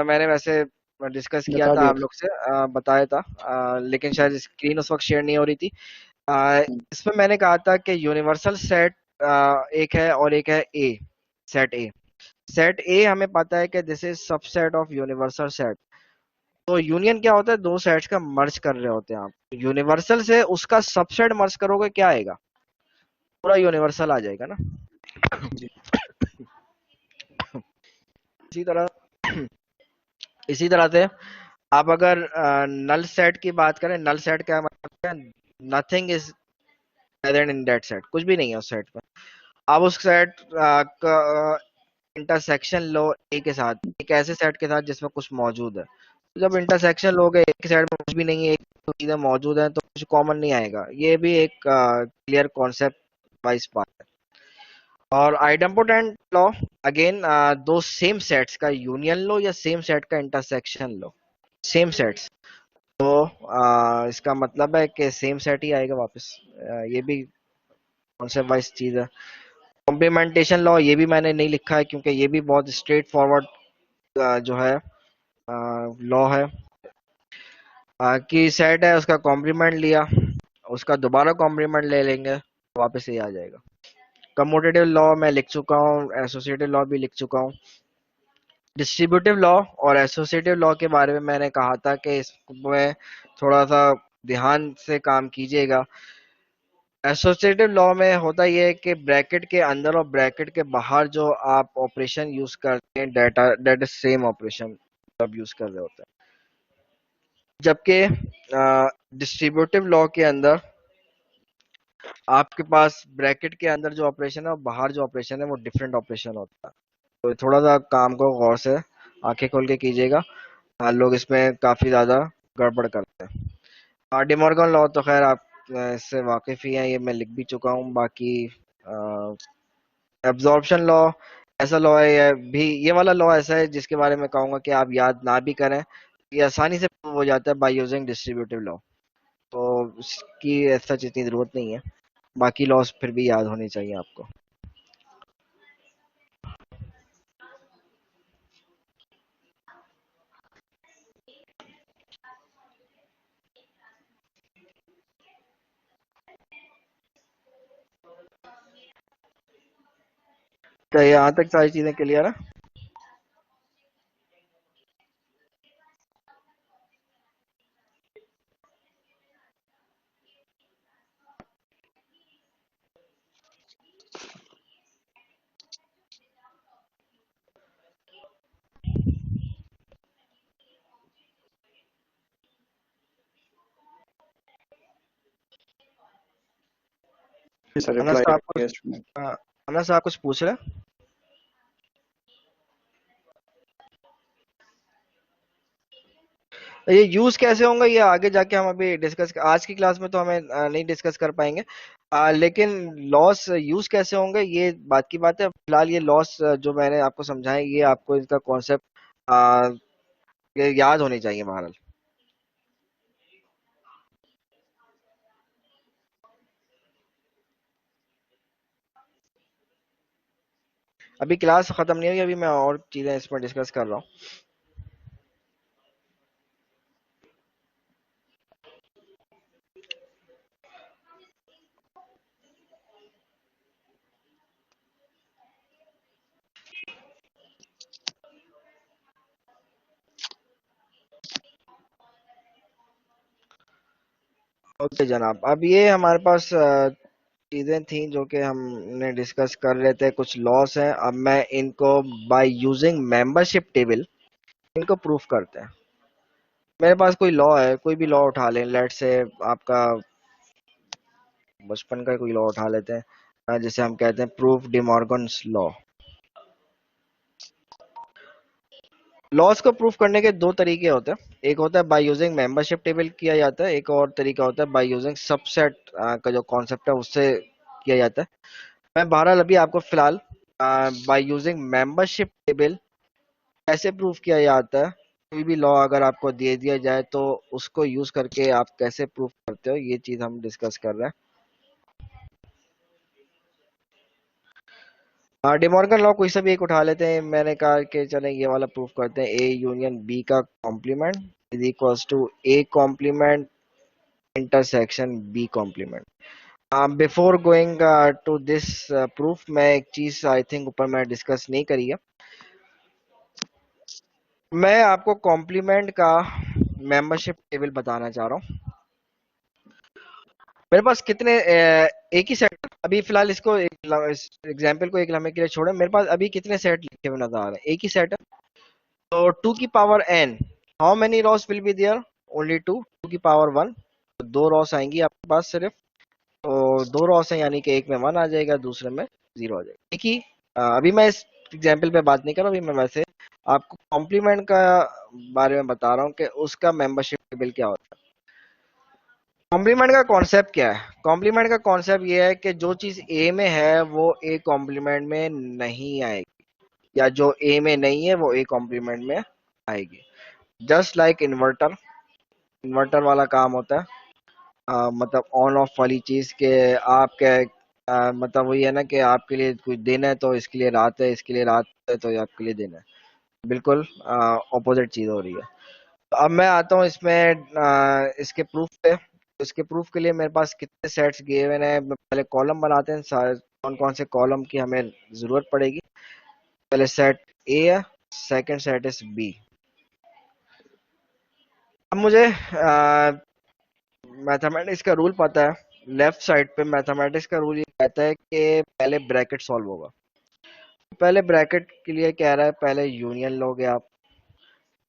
मैंने वैसे डिस्कस किया बता था दिया आप लोग से, बताया था, लेकिन शायद स्क्रीन उस वक्त शेयर नहीं हो रही थी। इसमें मैंने कहा था कि यूनिवर्सल सेट एक है और एक है ए, सेट ए। सेट ए हमें पता है कि this is subset of universal set. तो यूनियन क्या होता है, दो सेट्स का मर्ज कर रहे होते हैं आप, यूनिवर्सल से उसका सबसेट मर्ज करोगे क्या आएगा, पूरा यूनिवर्सल आ जाएगा ना। जी। इसी तरह इसी तरह से आप अगर नल सेट की बात करें, नल सेट क्या मतलब है, nothing is then in that set, कुछ भी नहीं है उस सेट में। आप उस सेट का इंटरसेक्शन लो ए के साथ, एक ऐसे सेट के साथ जिसमें कुछ मौजूद है। तो जब इंटरसेक्शन लोगे एक सेट में कुछ भी नहीं है, एक दो चीजें मौजूद हैं तो कुछ कॉमन नहीं आएगा, ये भी एक क्लियर कॉन्सेप्ट वाइज बात है। और आइडेम्पोटेंट लॉ, अगेन दो सेम सेट्स का यूनियन लो या सेम सेट का इंटरसेक्शन लो। सेम सेट्स, तो इसका मतलब है कि सेम सेट ही आएगा वापस। ये भी कॉन्सेप्ट वाइज चीज है। कॉम्प्लीमेंटेशन लॉ ये भी मैंने नहीं लिखा है क्योंकि ये भी बहुत स्ट्रेट फॉरवर्ड जो है लॉ है कि सेट है, उसका कॉम्प्लीमेंट लिया, उसका दोबारा कॉम्प्लीमेंट ले लेंगे, वापस ये आ जाएगा। कम्यूटेटिव लॉ मैं लिख चुका हूँ, एसोसिएटिव लॉ भी लिख चुका हूँ। डिस्ट्रीब्यूटिव लॉ और एसोसिएटिव लॉ के बारे में मैंने कहा था कि इसमें थोड़ा सा ध्यान से काम कीजिएगा। एसोसिएटिव लॉ में होता यह है कि ब्रैकेट के अंदर और ब्रैकेट के बाहर जो आप ऑपरेशन यूज करते हैं, data that is same operation आप यूज कर रहे होते हैं। जबकि डिस्ट्रीब्यूटिव लॉ के अंदर आपके पास ब्रैकेट के अंदर जो ऑपरेशन है और बाहर जो ऑपरेशन है वो डिफरेंट ऑपरेशन होता है। तो थोड़ा सा काम को गौर से आंखें खोल के कीजिएगा। लोग इसमें काफी ज्यादा गड़बड़ करते हैं। डिमॉर्गन लॉ तो खैर आप इससे वाकिफ ही हैं, ये मैं लिख भी चुका हूँ। बाकी एब्जॉर्प्शन लॉ ऐसा लॉ है, ये वाला लॉ ऐसा है जिसके बारे में कहूंगा कि आप याद ना भी करें, ये आसानी से प्रूव हो जाता है बाय यूजिंग डिस्ट्रीब्यूटिव लॉ, तो इसकी ऐसा इतनी जरूरत नहीं है। बाकी लॉस फिर भी याद होनी चाहिए आपको। तो यहाँ तक सारी चीजें क्लियर है। जी सर, अनस रिप्लाई साहब कुछ करिए स्टूडेंट। अनस साहब कुछ पूछ रहे हैं? ये यूज कैसे होंगे ये आगे जाके हम अभी डिस्कस, आज की क्लास में तो हमें नहीं डिस्कस कर पाएंगे। लेकिन लॉस यूज कैसे होंगे ये बात की बात है। फिलहाल ये लॉस जो मैंने आपको समझाया, ये आपको इसका कॉन्सेप्ट ये याद होनी चाहिए बहरहाल। अभी क्लास खत्म नहीं हुई, अभी मैं और चीजें इसमें डिस्कस कर रहा हूँ। ओके जनाब, अब ये हमारे पास चीजें थी जो कि हमने डिस्कस कर रहे थे, कुछ लॉस हैं। अब मैं इनको बाय यूजिंग मेंबरशिप टेबल इनको प्रूफ करते हैं। मेरे पास कोई लॉ है, कोई भी लॉ उठा लें, लेट से आपका बचपन का कोई लॉ उठा लेते हैं, जिसे हम कहते हैं प्रूफ डिमॉर्गन्स लॉ। लॉस को प्रूफ करने के दो तरीके होते हैं, एक होता है बाय यूजिंग मेंबरशिप टेबल किया जाता है, एक और तरीका होता है बाय यूजिंग सबसेट का जो कॉन्सेप्ट है उससे किया जाता है। मैं बहरहाल अभी आपको फिलहाल बाय यूजिंग मेंबरशिप टेबल कैसे प्रूफ किया जाता है, कोई भी लॉ अगर आपको दे दिया जाए तो उसको यूज करके आप कैसे प्रूफ करते हो, ये चीज हम डिस्कस कर रहे हैं। डिमॉर्गन लॉ कोई सा भी एक उठा लेते हैं। मैंने कहा कि चलें ये वाला प्रूफ करते हैं, ए यूनियन बी का complement is equals to A complement intersection B complement. Before going to this proof, मैं एक चीज आई थिंक ऊपर मैं डिस्कस नहीं करी है। मैं आपको कॉम्प्लीमेंट का मेंबरशिप टेबल बताना चाह रहा हूँ। मेरे पास कितने एक ही सेट, अभी फिलहाल इसको एग्जाम्पल को एक लम्हे के लिए छोड़े, मेरे पास अभी कितने सेट लिखे हुए नजर आ रहे हैं, एक ही सेट है। तो टू की power n, how many rows will be there? Only two, two की पावर वन, तो दो रॉस आएंगी आपके पास सिर्फ। तो दो रॉस है यानी कि एक में वन आ जाएगा, दूसरे में जीरो आ जाएगा। एक ही अभी मैं इस एग्जाम्पल पे बात नहीं कर रहा, अभी मैं वैसे आपको कॉम्प्लीमेंट का बारे में बता रहा हूँ कि उसका मेंबरशिप टेबल क्या होता है। कॉम्प्लीमेंट का कॉन्सेप्ट क्या है? कॉम्प्लीमेंट का कॉन्सेप्ट ये है कि जो चीज ए में है वो ए कॉम्प्लीमेंट में नहीं आएगी, या जो ए में नहीं है वो ए कॉम्प्लीमेंट में आएगी। जस्ट लाइक इन्वर्टर, इन्वर्टर वाला काम होता है। मतलब ऑन ऑफ वाली चीज के आप क्या मतलब वही है ना कि आपके लिए कुछ दिन है तो इसके लिए रात है, इसके लिए रात है तो ये आपके लिए दिन है। बिल्कुल ऑपोजिट चीज हो रही है। तो अब मैं आता हूँ इसमें इसके प्रूफ पे। तो इसके प्रूफ के लिए मेरे पास कितने सेट्स गिवन है, पहले कॉलम बनाते हैं, कौन कौन से कॉलम की हमें जरूरत पड़ेगी। पहले सेट ए है, सेकंड सेट इज बी। अब मुझे मैथमेटिक्स का रूल पता है। लेफ्ट साइड पे मैथमेटिक्स का रूल ये कहता है कि पहले ब्रैकेट सॉल्व होगा। पहले ब्रैकेट के लिए कह रहा है पहले यूनियन लोगे आप,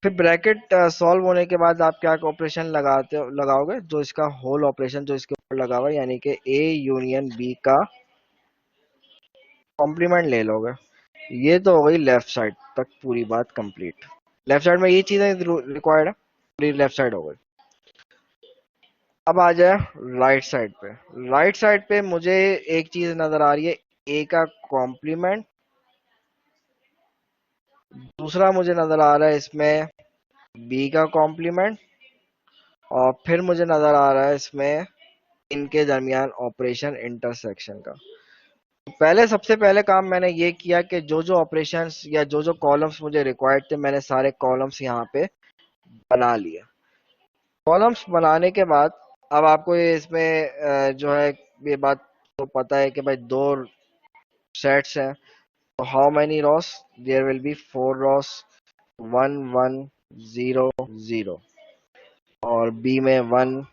फिर ब्रैकेट सॉल्व होने के बाद आप क्या ऑपरेशन लगाओगे, जो इसका होल ऑपरेशन जो इसके ऊपर लगा हुआ है, यानी कि ए यूनियन बी का कॉम्प्लीमेंट ले लोगे। ये तो हो गई लेफ्ट साइड तक पूरी बात कंप्लीट। लेफ्ट साइड में ये चीजें रिक्वायर्ड है, पूरी लेफ्ट साइड हो गई। अब आ जाए राइट साइड पे। राइट साइड पे मुझे एक चीज नजर आ रही है, ए का कॉम्प्लीमेंट। दूसरा मुझे नजर आ रहा है इसमें बी का कॉम्प्लीमेंट। और फिर मुझे नजर आ रहा है इसमें इनके दरमियान ऑपरेशन इंटरसेक्शन का। पहले सबसे पहले काम मैंने ये किया कि जो जो ऑपरेशंस या जो जो कॉलम्स मुझे रिक्वायर्ड थे, मैंने सारे कॉलम्स यहाँ पे बना लिए। कॉलम्स बनाने के बाद अब आपको ये इसमें जो है ये बात तो पता है कि भाई दो सेट्स हैं, तो how many rows, there will be four rows, 1 1 0 0। और बी में 1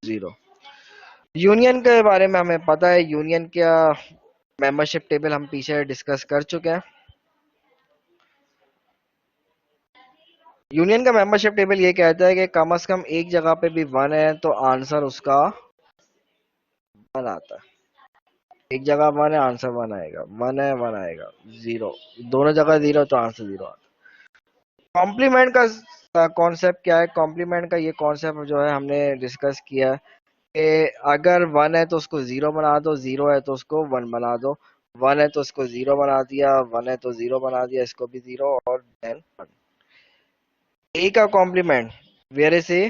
0 यूनियन के बारे में हमें पता है। यूनियन का मेंबरशिप टेबल हम पीछे डिस्कस कर चुके हैं। यूनियन का मेंबरशिप टेबल ये कहता है कि कम से कम एक जगह पे भी 1 है तो आंसर उसका 1 आता है। एक जगह 1 है, आंसर 1 आएगा। 1 है, 1 आएगा। 0, दोनों जगह 0 तो आंसर 0 आता है। कॉम्प्लीमेंट का कॉन्सेप्ट क्या है? कॉम्प्लीमेंट का ये कॉन्सेप्ट जो है हमने डिस्कस किया कि अगर 1 है तो उसको 0 बना दो, 0 है तो उसको 1 बना दो, 1 है तो उसको 0 बना दिया, 1 है तो 0 बना दिया, इसको भी 0 और देन 1। ए का complement, where is A,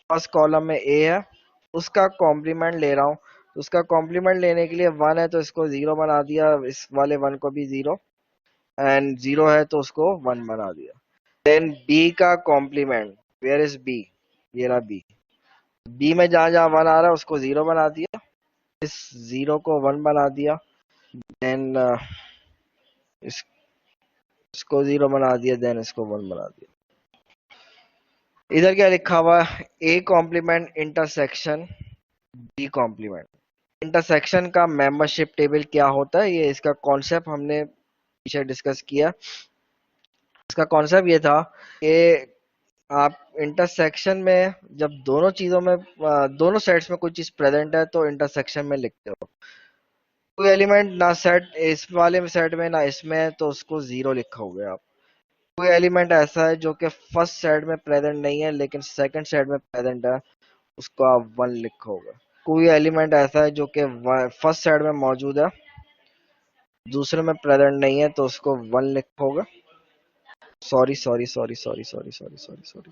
first column में ए है, उसका कॉम्प्लीमेंट ले रहा हूँ। तो उसका कॉम्प्लीमेंट लेने के लिए 1 है तो इसको 0 बना दिया, इस वाले 1 को भी 0, एंड 0 है तो उसको 1 बना दिया। देन बी का कॉम्प्लीमेंट, वेयर इज बी, ये रहा बी। बी में जहां जहां 1 आ रहा है उसको 0 बना दिया, इस 0 को 1 बना दिया। देन इसको 0 बना दिया, देन इसको 1 बना दिया। इधर क्या लिखा हुआ है? A complement intersection B complement. Intersection का मेंबरशिप टेबल क्या होता है, ये इसका कॉन्सेप्ट हमने पीछे डिस्कस किया। इसका कॉन्सेप्ट ये था कि आप इंटरसेक्शन में जब दोनों चीजों में दोनों सेट्स में कोई चीज प्रेजेंट है तो इंटरसेक्शन में लिखते हो। कोई एलिमेंट ना सेट इस वाले में सेट में ना इसमें है तो उसको 0 लिखोगे आप। कोई एलिमेंट ऐसा है जो कि फर्स्ट सेट में प्रेजेंट नहीं है लेकिन सेकंड सेट में प्रेजेंट है, उसको आप 1 लिखोगे। कोई एलिमेंट ऐसा है जो कि फर्स्ट सेट में मौजूद है, दूसरे में प्रेजेंट नहीं है, तो उसको 1 लिखोगे। Sorry sorry sorry sorry sorry sorry sorry sorry,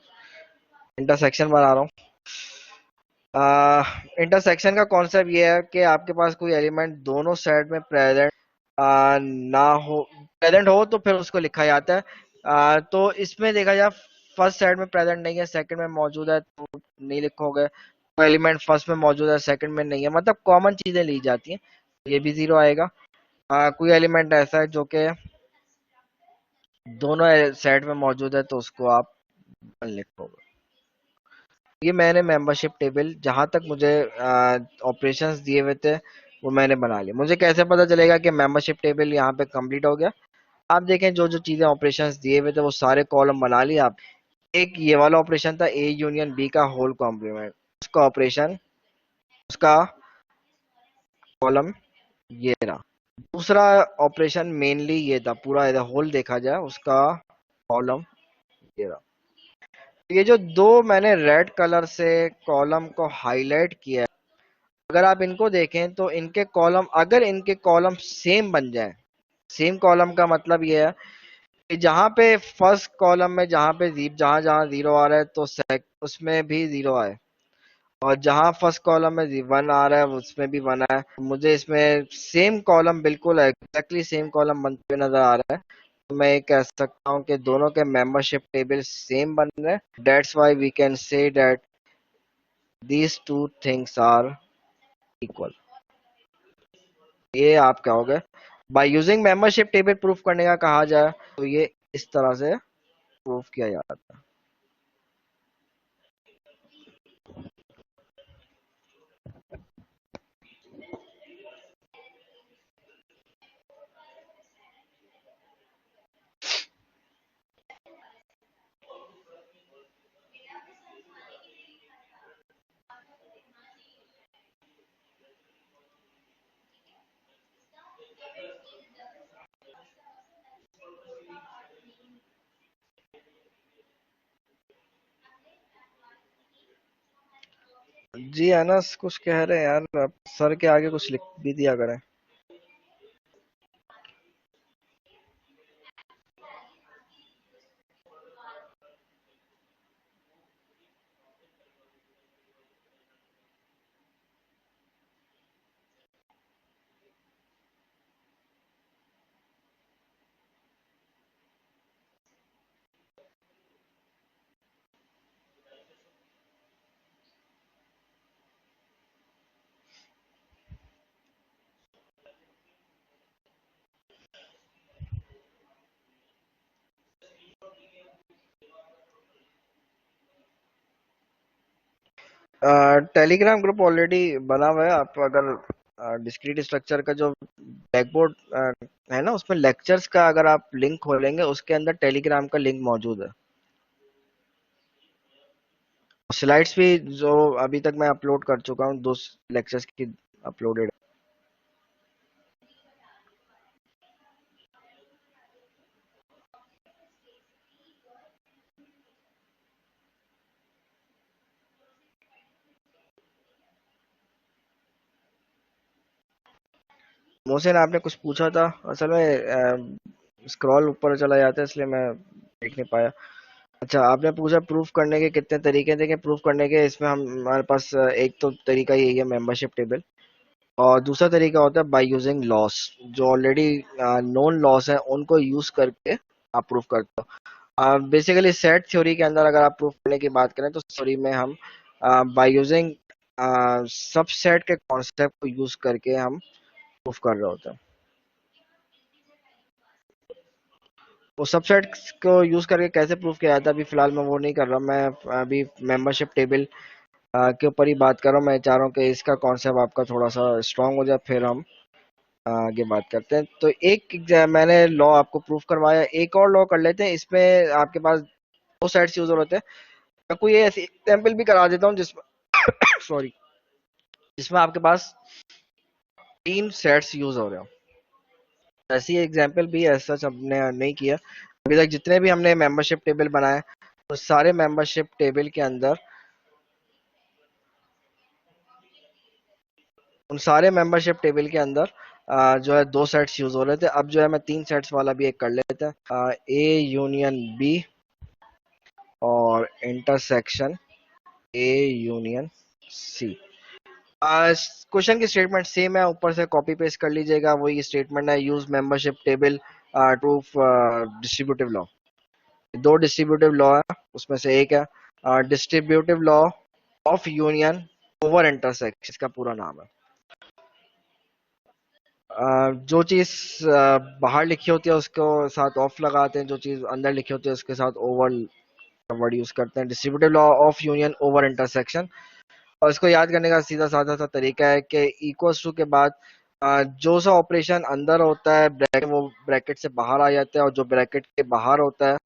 intersection बना रहा हूँ। इंटरसेक्शन का कॉन्सेप्ट ये है कि आपके पास कोई एलिमेंट दोनों सेट में प्रेजेंट ना हो, प्रेजेंट हो तो फिर उसको लिखा जाता है। तो इसमें देखा जाए फर्स्ट सेट में प्रेजेंट नहीं है, सेकंड में मौजूद है तो नहीं लिखोगे। कोई एलिमेंट फर्स्ट में मौजूद है सेकंड में नहीं है, मतलब कॉमन चीजें ली जाती हैं, ये भी 0 आएगा। कोई एलिमेंट ऐसा है जो कि दोनों सेट में मौजूद है तो उसको आप 1 लिखोगे। ये मैंने मेंबरशिप टेबल जहां तक मुझे ऑपरेशंस दिए हुए थे वो मैंने बना लिया। मुझे कैसे पता चलेगा कि मेंबरशिप टेबल यहाँ पे कंप्लीट हो गया? आप देखें जो जो चीजें ऑपरेशंस दिए हुए थे वो सारे कॉलम बना लिए आप। एक ये वाला ऑपरेशन था ए यूनियन बी का होल कॉम्प्लीमेंट, उसका ऑपरेशन, उसका कॉलम ये रहा। दूसरा ऑपरेशन मेनली ये था, पूरा एज होल देखा जाए उसका कॉलम ये रहा। ये जो दो मैंने रेड कलर से कॉलम को हाईलाइट किया है, अगर आप इनको देखें तो इनके कॉलम, अगर इनके कॉलम सेम बन जाए, सेम कॉलम का मतलब ये है जहाँ पे फर्स्ट कॉलम में जहाँ पे जहाँ जहाँ जीरो आ रहा है तो उसमें भी जीरो आए, और जहाँ फर्स्ट कॉलम में वन आ रहा है उसमें भी वन है। मुझे इसमें सेम कॉलम बिल्कुल एग्जैक्टली सेम कॉलम बनते हुए नजर आ रहा है, तो मैं ये कह सकता हूँ कि दोनों के मेंबरशिप टेबल सेम बन रहे हैं। That's why we can say that these two things are equal. ये आप कहोगे by using membership table proof करने का कहा जाए तो ये इस तरह से प्रूफ किया जाता है। जी अनस कुछ कह रहे हैं यार, आप सर के आगे कुछ लिख भी दिया करें। टेलीग्राम ग्रुप ऑलरेडी बना हुआ है। आप अगर डिस्क्रीट स्ट्रक्चर का जो ब्लैकबोर्ड है ना, उसमें लेक्चर्स का अगर आप लिंक खोलेंगे उसके अंदर टेलीग्राम का लिंक मौजूद है। स्लाइड्स भी जो अभी तक मैं अपलोड कर चुका हूँ, दो लेक्चर्स की अपलोडेड। मोहसिन आपने कुछ पूछा था, असल में स्क्रॉल ऊपर चला जाता है इसलिए मैं देख नहीं पाया। अच्छा, आपने पूछा प्रूफ करने के कितने तरीके थे। प्रूफ करने के इसमें हम हमारे पास एक तो तरीका यही है मेंबरशिप टेबल, और दूसरा तरीका होता है बाय यूजिंग लॉस। जो ऑलरेडी नोन लॉस है उनको यूज करके आप प्रूफ करते हो। बेसिकली सेट थ्योरी के अंदर अगर आप प्रूफ करने की बात करें तो थ्योरी में हम बाय यूजिंग सबसेट के कॉन्सेप्ट को यूज करके हम प्रूफ कर रहे होते हैं। वो सबसेट को यूज करके कैसे प्रूफ किया जाता है अभी फिलहाल मैं वो नहीं कर रहा। मैं अभी मेंबरशिप टेबल के ऊपर ही बात कर रहा हूँ। मैं चाह रहा हूँ कि इसका कॉन्सेप्ट आपका थोड़ा सा स्ट्रांग हो जाए, फिर हम आगे बात करते हैं। तो मैंने लॉ आपको प्रूफ करवाया, एक और लॉ कर लेते हैं। इसमें आपके पास दो सेट्स यूज होते हैं। मैं कोई ऐसी एग्जाम्पल भी करा देता हूँ जिसमें सॉरी, जिसमें आपके पास तीन सेट्स यूज हो रहे हो। ऐसी एग्जाम्पल भी ऐसा हमने नहीं किया अभी तक। जितने भी हमने मेंबरशिप टेबल बनाए तो सारे मेंबरशिप टेबल के अंदर, उन सारे मेंबरशिप टेबल के अंदर जो है दो सेट्स यूज हो रहे थे। अब जो है मैं तीन सेट्स वाला भी एक कर लेते हैं, ए यूनियन बी और intersection A union C. Question की स्टेटमेंट सेम है, ऊपर से कॉपी पेस्ट कर लीजिएगा। वही स्टेटमेंट है, use membership table to distributive law. दो डिस्ट्रीब्यूटिव लॉ है, उसमें से एक है distributive law of union over intersection, इसका पूरा नाम है। जो चीज बाहर लिखी होती है उसको साथ ऑफ लगाते हैं, जो चीज अंदर लिखी होती है उसके साथ ओवर वर्ड यूज करते हैं। Distributive law of union over intersection, और इसको याद करने का सीधा साधा सा तरीका है कि इक्वल्स टू के बाद जो सा ऑपरेशन अंदर होता है ब्रैकेट, वो ब्रैकेट से बाहर आ जाता है, और जो ब्रैकेट के बाहर होता है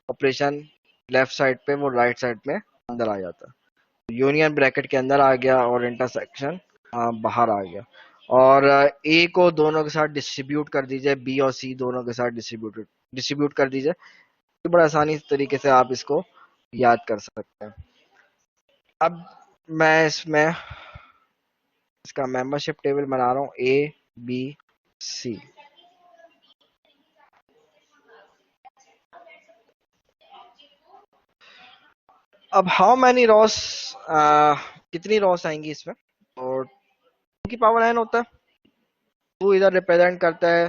ऑपरेशन लेफ्ट साइड पे, वो राइट साइड में अंदर आ जाता है। यूनियन ब्रैकेट के अंदर आ गया और इंटरसेक्शन बाहर आ गया। और ए को दोनों के साथ डिस्ट्रीब्यूट कर दीजिए, बी और सी दोनों के साथ डिस्ट्रीब्यूट कर दीजिए, तो बड़ा आसानी तरीके से आप इसको याद कर सकते हैं। अब मैं इसमें इसका मेंबरशिप टेबल बना रहा हूँ, ए बी सी। अब हाउ मैनी रॉस, कितनी रॉस आएंगी इसमें, और टू की पावर एन होता है। टू इधर रिप्रेजेंट करता है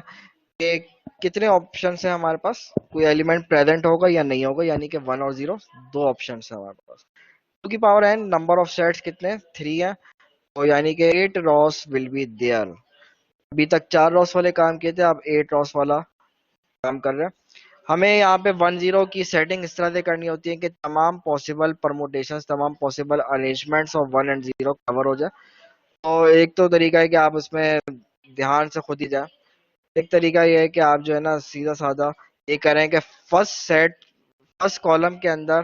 कि कितने ऑप्शन है हमारे पास, कोई एलिमेंट प्रेजेंट होगा या नहीं होगा, यानी कि वन और जीरो, दो ऑप्शन है हमारे पास। टू की power n number of sets कितने, थ्री है, तो यानी कि eight rows will be there. अभी तक चार रॉस वाले काम किए थे, अब एट रॉस वाला काम कर रहे हैं। हमें यहाँ पे वन जीरो की सेटिंग इस तरह से करनी होती है कि तमाम पॉसिबल परमुटेशंस, तमाम possible arrangements of one and zero cover हो जाए। तो एक तो तरीका है कि आप उसमें ध्यान से खुद ही जाए। एक तरीका ये है कि आप जो है ना सीधा साधा ये करें कि फर्स्ट सेट, फर्स्ट कॉलम के अंदर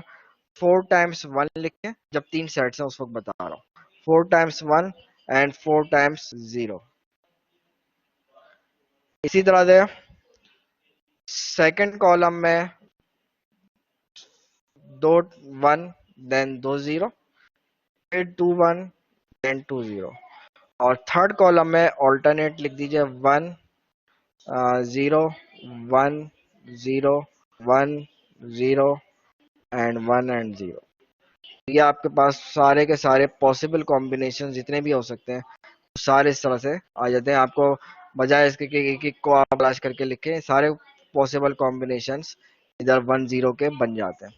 फोर टाइम्स वन लिखें, जब तीन सेट्स हैं उस वक्त बता रहा हूँ, four times one and four times zero. इसी तरह से सेकंड कॉलम में दो वन, देन दो जीरो, फिर two one, then two zero. और थर्ड कॉलम में ऑल्टरनेट लिख दीजिए, one zero, one zero, one zero and zero. ये आपके पास सारे के सारे पॉसिबल कॉम्बिनेशन जितने भी हो सकते हैं सारे इस तरह से आ जाते हैं। आपको बजाय इसके कि एक एक को आप तलाश करके लिखें, सारे पॉसिबल कॉम्बिनेशंस इधर वन जीरो के बन जाते हैं।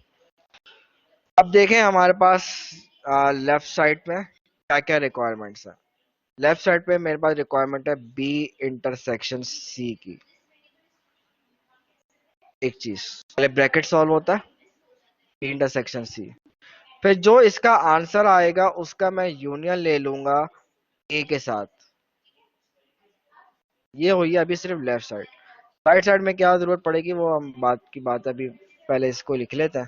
अब देखें हमारे पास लेफ्ट साइड में क्या क्या रिक्वायरमेंट्स है। लेफ्ट साइड पे मेरे पास रिक्वायरमेंट है बी इंटरसेक्शन सी की। एक चीज पहले ब्रैकेट सॉल्व होता है, बी इंटरसेक्शन सी, फिर जो इसका आंसर आएगा उसका मैं यूनियन ले लूंगा ए के साथ। ये हुई अभी सिर्फ लेफ्ट साइड। राइट साइड में क्या जरूरत पड़ेगी वो हम बात की बात अभी, पहले इसको लिख लेते हैं।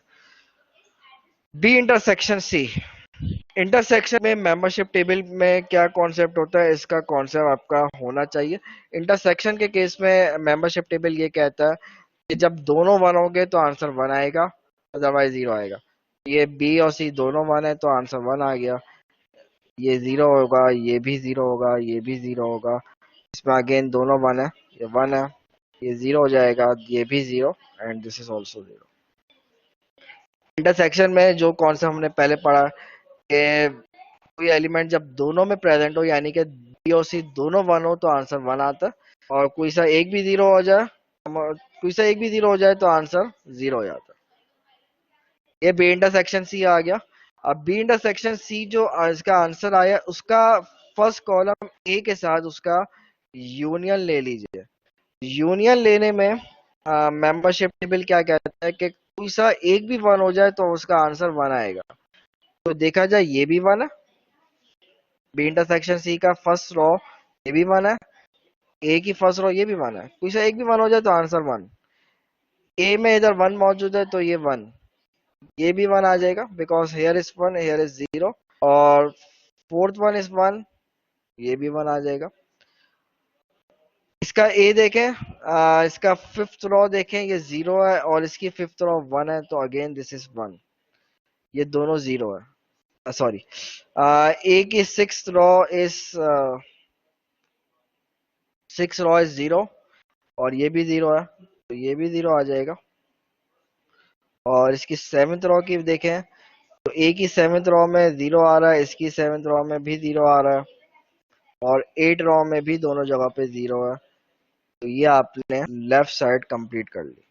बी इंटरसेक्शन सी, इंटरसेक्शन में मेंबरशिप टेबल में क्या कॉन्सेप्ट होता है, इसका कॉन्सेप्ट आपका होना चाहिए। इंटरसेक्शन के केस में मेंबरशिप टेबल ये कहता है कि जब दोनों वन होंगे तो आंसर वन आएगा, अदरवाइज जीरो आएगा। ये बी और सी दोनों वन है तो आंसर वन आ गया। ये जीरो होगा, ये भी जीरो होगा, ये भी जीरो होगा। इसमें अगेन दोनों वन है, ये वन है, ये जीरो हो जाएगा, ये भी zero and this is also zero. Intersection में जो कॉन्सेप्ट हमने पहले पढ़ा कि कोई एलिमेंट जब दोनों में प्रेजेंट हो, यानी कि बी और सी दोनों वन हो तो आंसर वन आता है, और कोई सा एक भी जीरो हो जाए, कोई सा एक भी जीरो हो जाए तो आंसर जीरो हो जाता है। ये बी इंटरसेक्शन सी आ गया। अब बी इंटरसेक्शन सी जो इसका आंसर आया उसका फर्स्ट कॉलम ए के साथ उसका यूनियन ले लीजिए। यूनियन लेने में मेंबरशिप टेबल क्या कहता है कि कोई सा एक भी वन हो जाए तो उसका आंसर वन आएगा। तो देखा जाए ये भी वन है, बी इंटरसेक्शन सी का फर्स्ट रो ये भी वन है, ए की फर्स्ट रो ये भी वन है, कोई सा एक भी वन हो जाए तो आंसर वन। ए में इधर वन मौजूद है तो ये वन, ये भी वन आ जाएगा because here is one, here is zero. और फोर्थ वन इज वन, ये भी वन आ जाएगा। इसका ए देखें, इसका फिफ्थ रो देखें, ये जीरो है और इसकी फिफ्थ रो वन है, तो अगेन दिस इज वन, ये दोनों जीरो है। सॉरी, ए की six row is six row is zero, और ये भी जीरो है तो ये भी जीरो आ जाएगा। और इसकी सेवेंथ रो की देखें तो ए की सेवेंथ रो में जीरो आ रहा है, इसकी सेवेंथ रो में भी जीरो आ रहा है, और एट रो में भी दोनों जगह पे जीरो है। तो ये आपने लेफ्ट साइड कंप्लीट कर ली।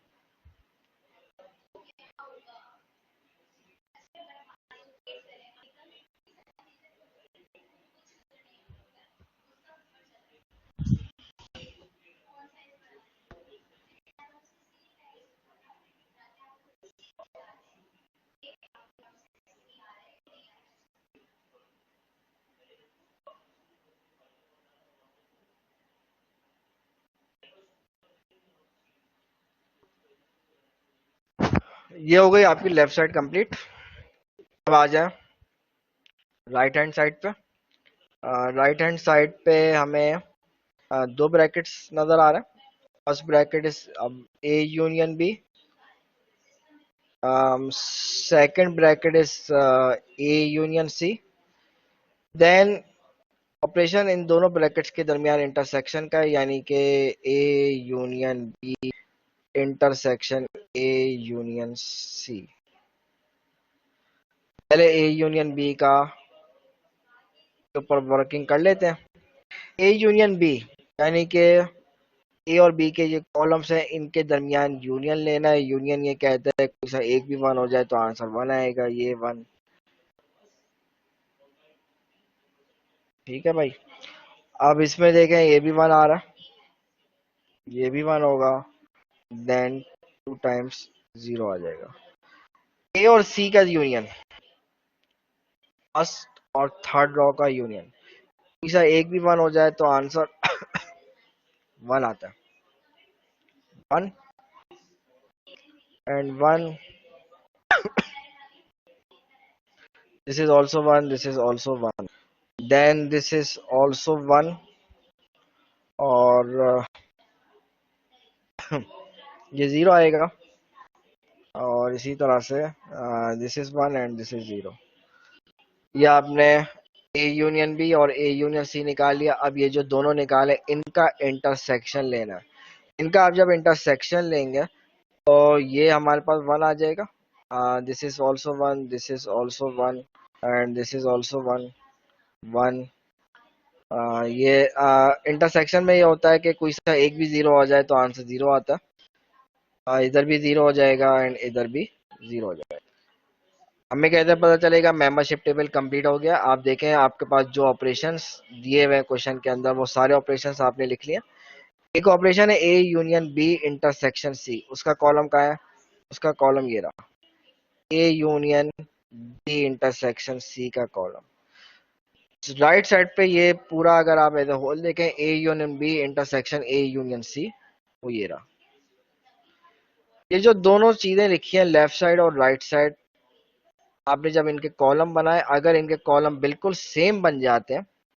ये हो गई आपकी लेफ्ट साइड कंप्लीट। अब आ जाए राइट हैंड साइड पे। राइट हैंड साइड पे हमें दो ब्रैकेट्स नजर आ रहे हैं। First bracket is A union B, second bracket is A union C. Then operation इन दोनों ब्रैकेट्स के दरमियान इंटरसेक्शन का है, यानी कि A union B intersection A union C. पहले ए यूनियन बी का के ऊपर वर्किंग कर लेते हैं। ए यूनियन बी यानी कि ए और बी के ये कॉलम्स हैं, इनके दरमियान यूनियन लेना है। यूनियन ये कहता है कोई सा एक भी वन हो जाए तो आंसर वन आएगा, ये वन। ठीक है भाई। अब इसमें देखें ये भी वन आ रहा है, ये भी वन होगा, देन 2 टाइम्स 0 आ जाएगा। ए और सी का यूनियन, फर्स्ट और थर्ड रो का यूनियन, कोई सा एक भी वन हो जाए तो आंसर वन आता है। One and one, this is also one, this is also one, then this is also one, और ये जीरो आएगा, और इसी तरह से this is one and this is zero. ये आपने ए यूनियन बी और ए यूनियन सी निकाल लिया। अब ये जो दोनों निकाले इनका इंटरसेक्शन लेना है। इनका आप जब इंटरसेक्शन लेंगे तो ये हमारे पास वन आ जाएगा, this is also one, this is also one and this is also one, one. ये इंटरसेक्शन में ये होता है कि कोई सा एक भी जीरो हो जाए तो आंसर जीरो आता है। इधर भी जीरो हो जाएगा एंड इधर भी जीरो हो जाएगा। हमें कैसे पता चलेगा? मेंबरशिप टेबल कंप्लीट हो गया। आप देखें आपके पास जो ऑपरेशंस दिए हुए क्वेश्चन के अंदर वो सारे ऑपरेशंस आपने लिख लिए। एक ऑपरेशन है A union B intersection C, उसका कॉलम कहाँ है? उसका कॉलम ये रहा, A union B intersection C का कॉलम। राइट साइड पे ये पूरा अगर आप एज होल देखें, A union B intersection A union C, वो ये रहा। ये जो दोनों चीजें लिखी हैं लेफ्ट साइड और राइट साइड, आपने जब इनके कॉलम बनाए, अगर इनके कॉलम बिल्कुल सेम बन जाते हैं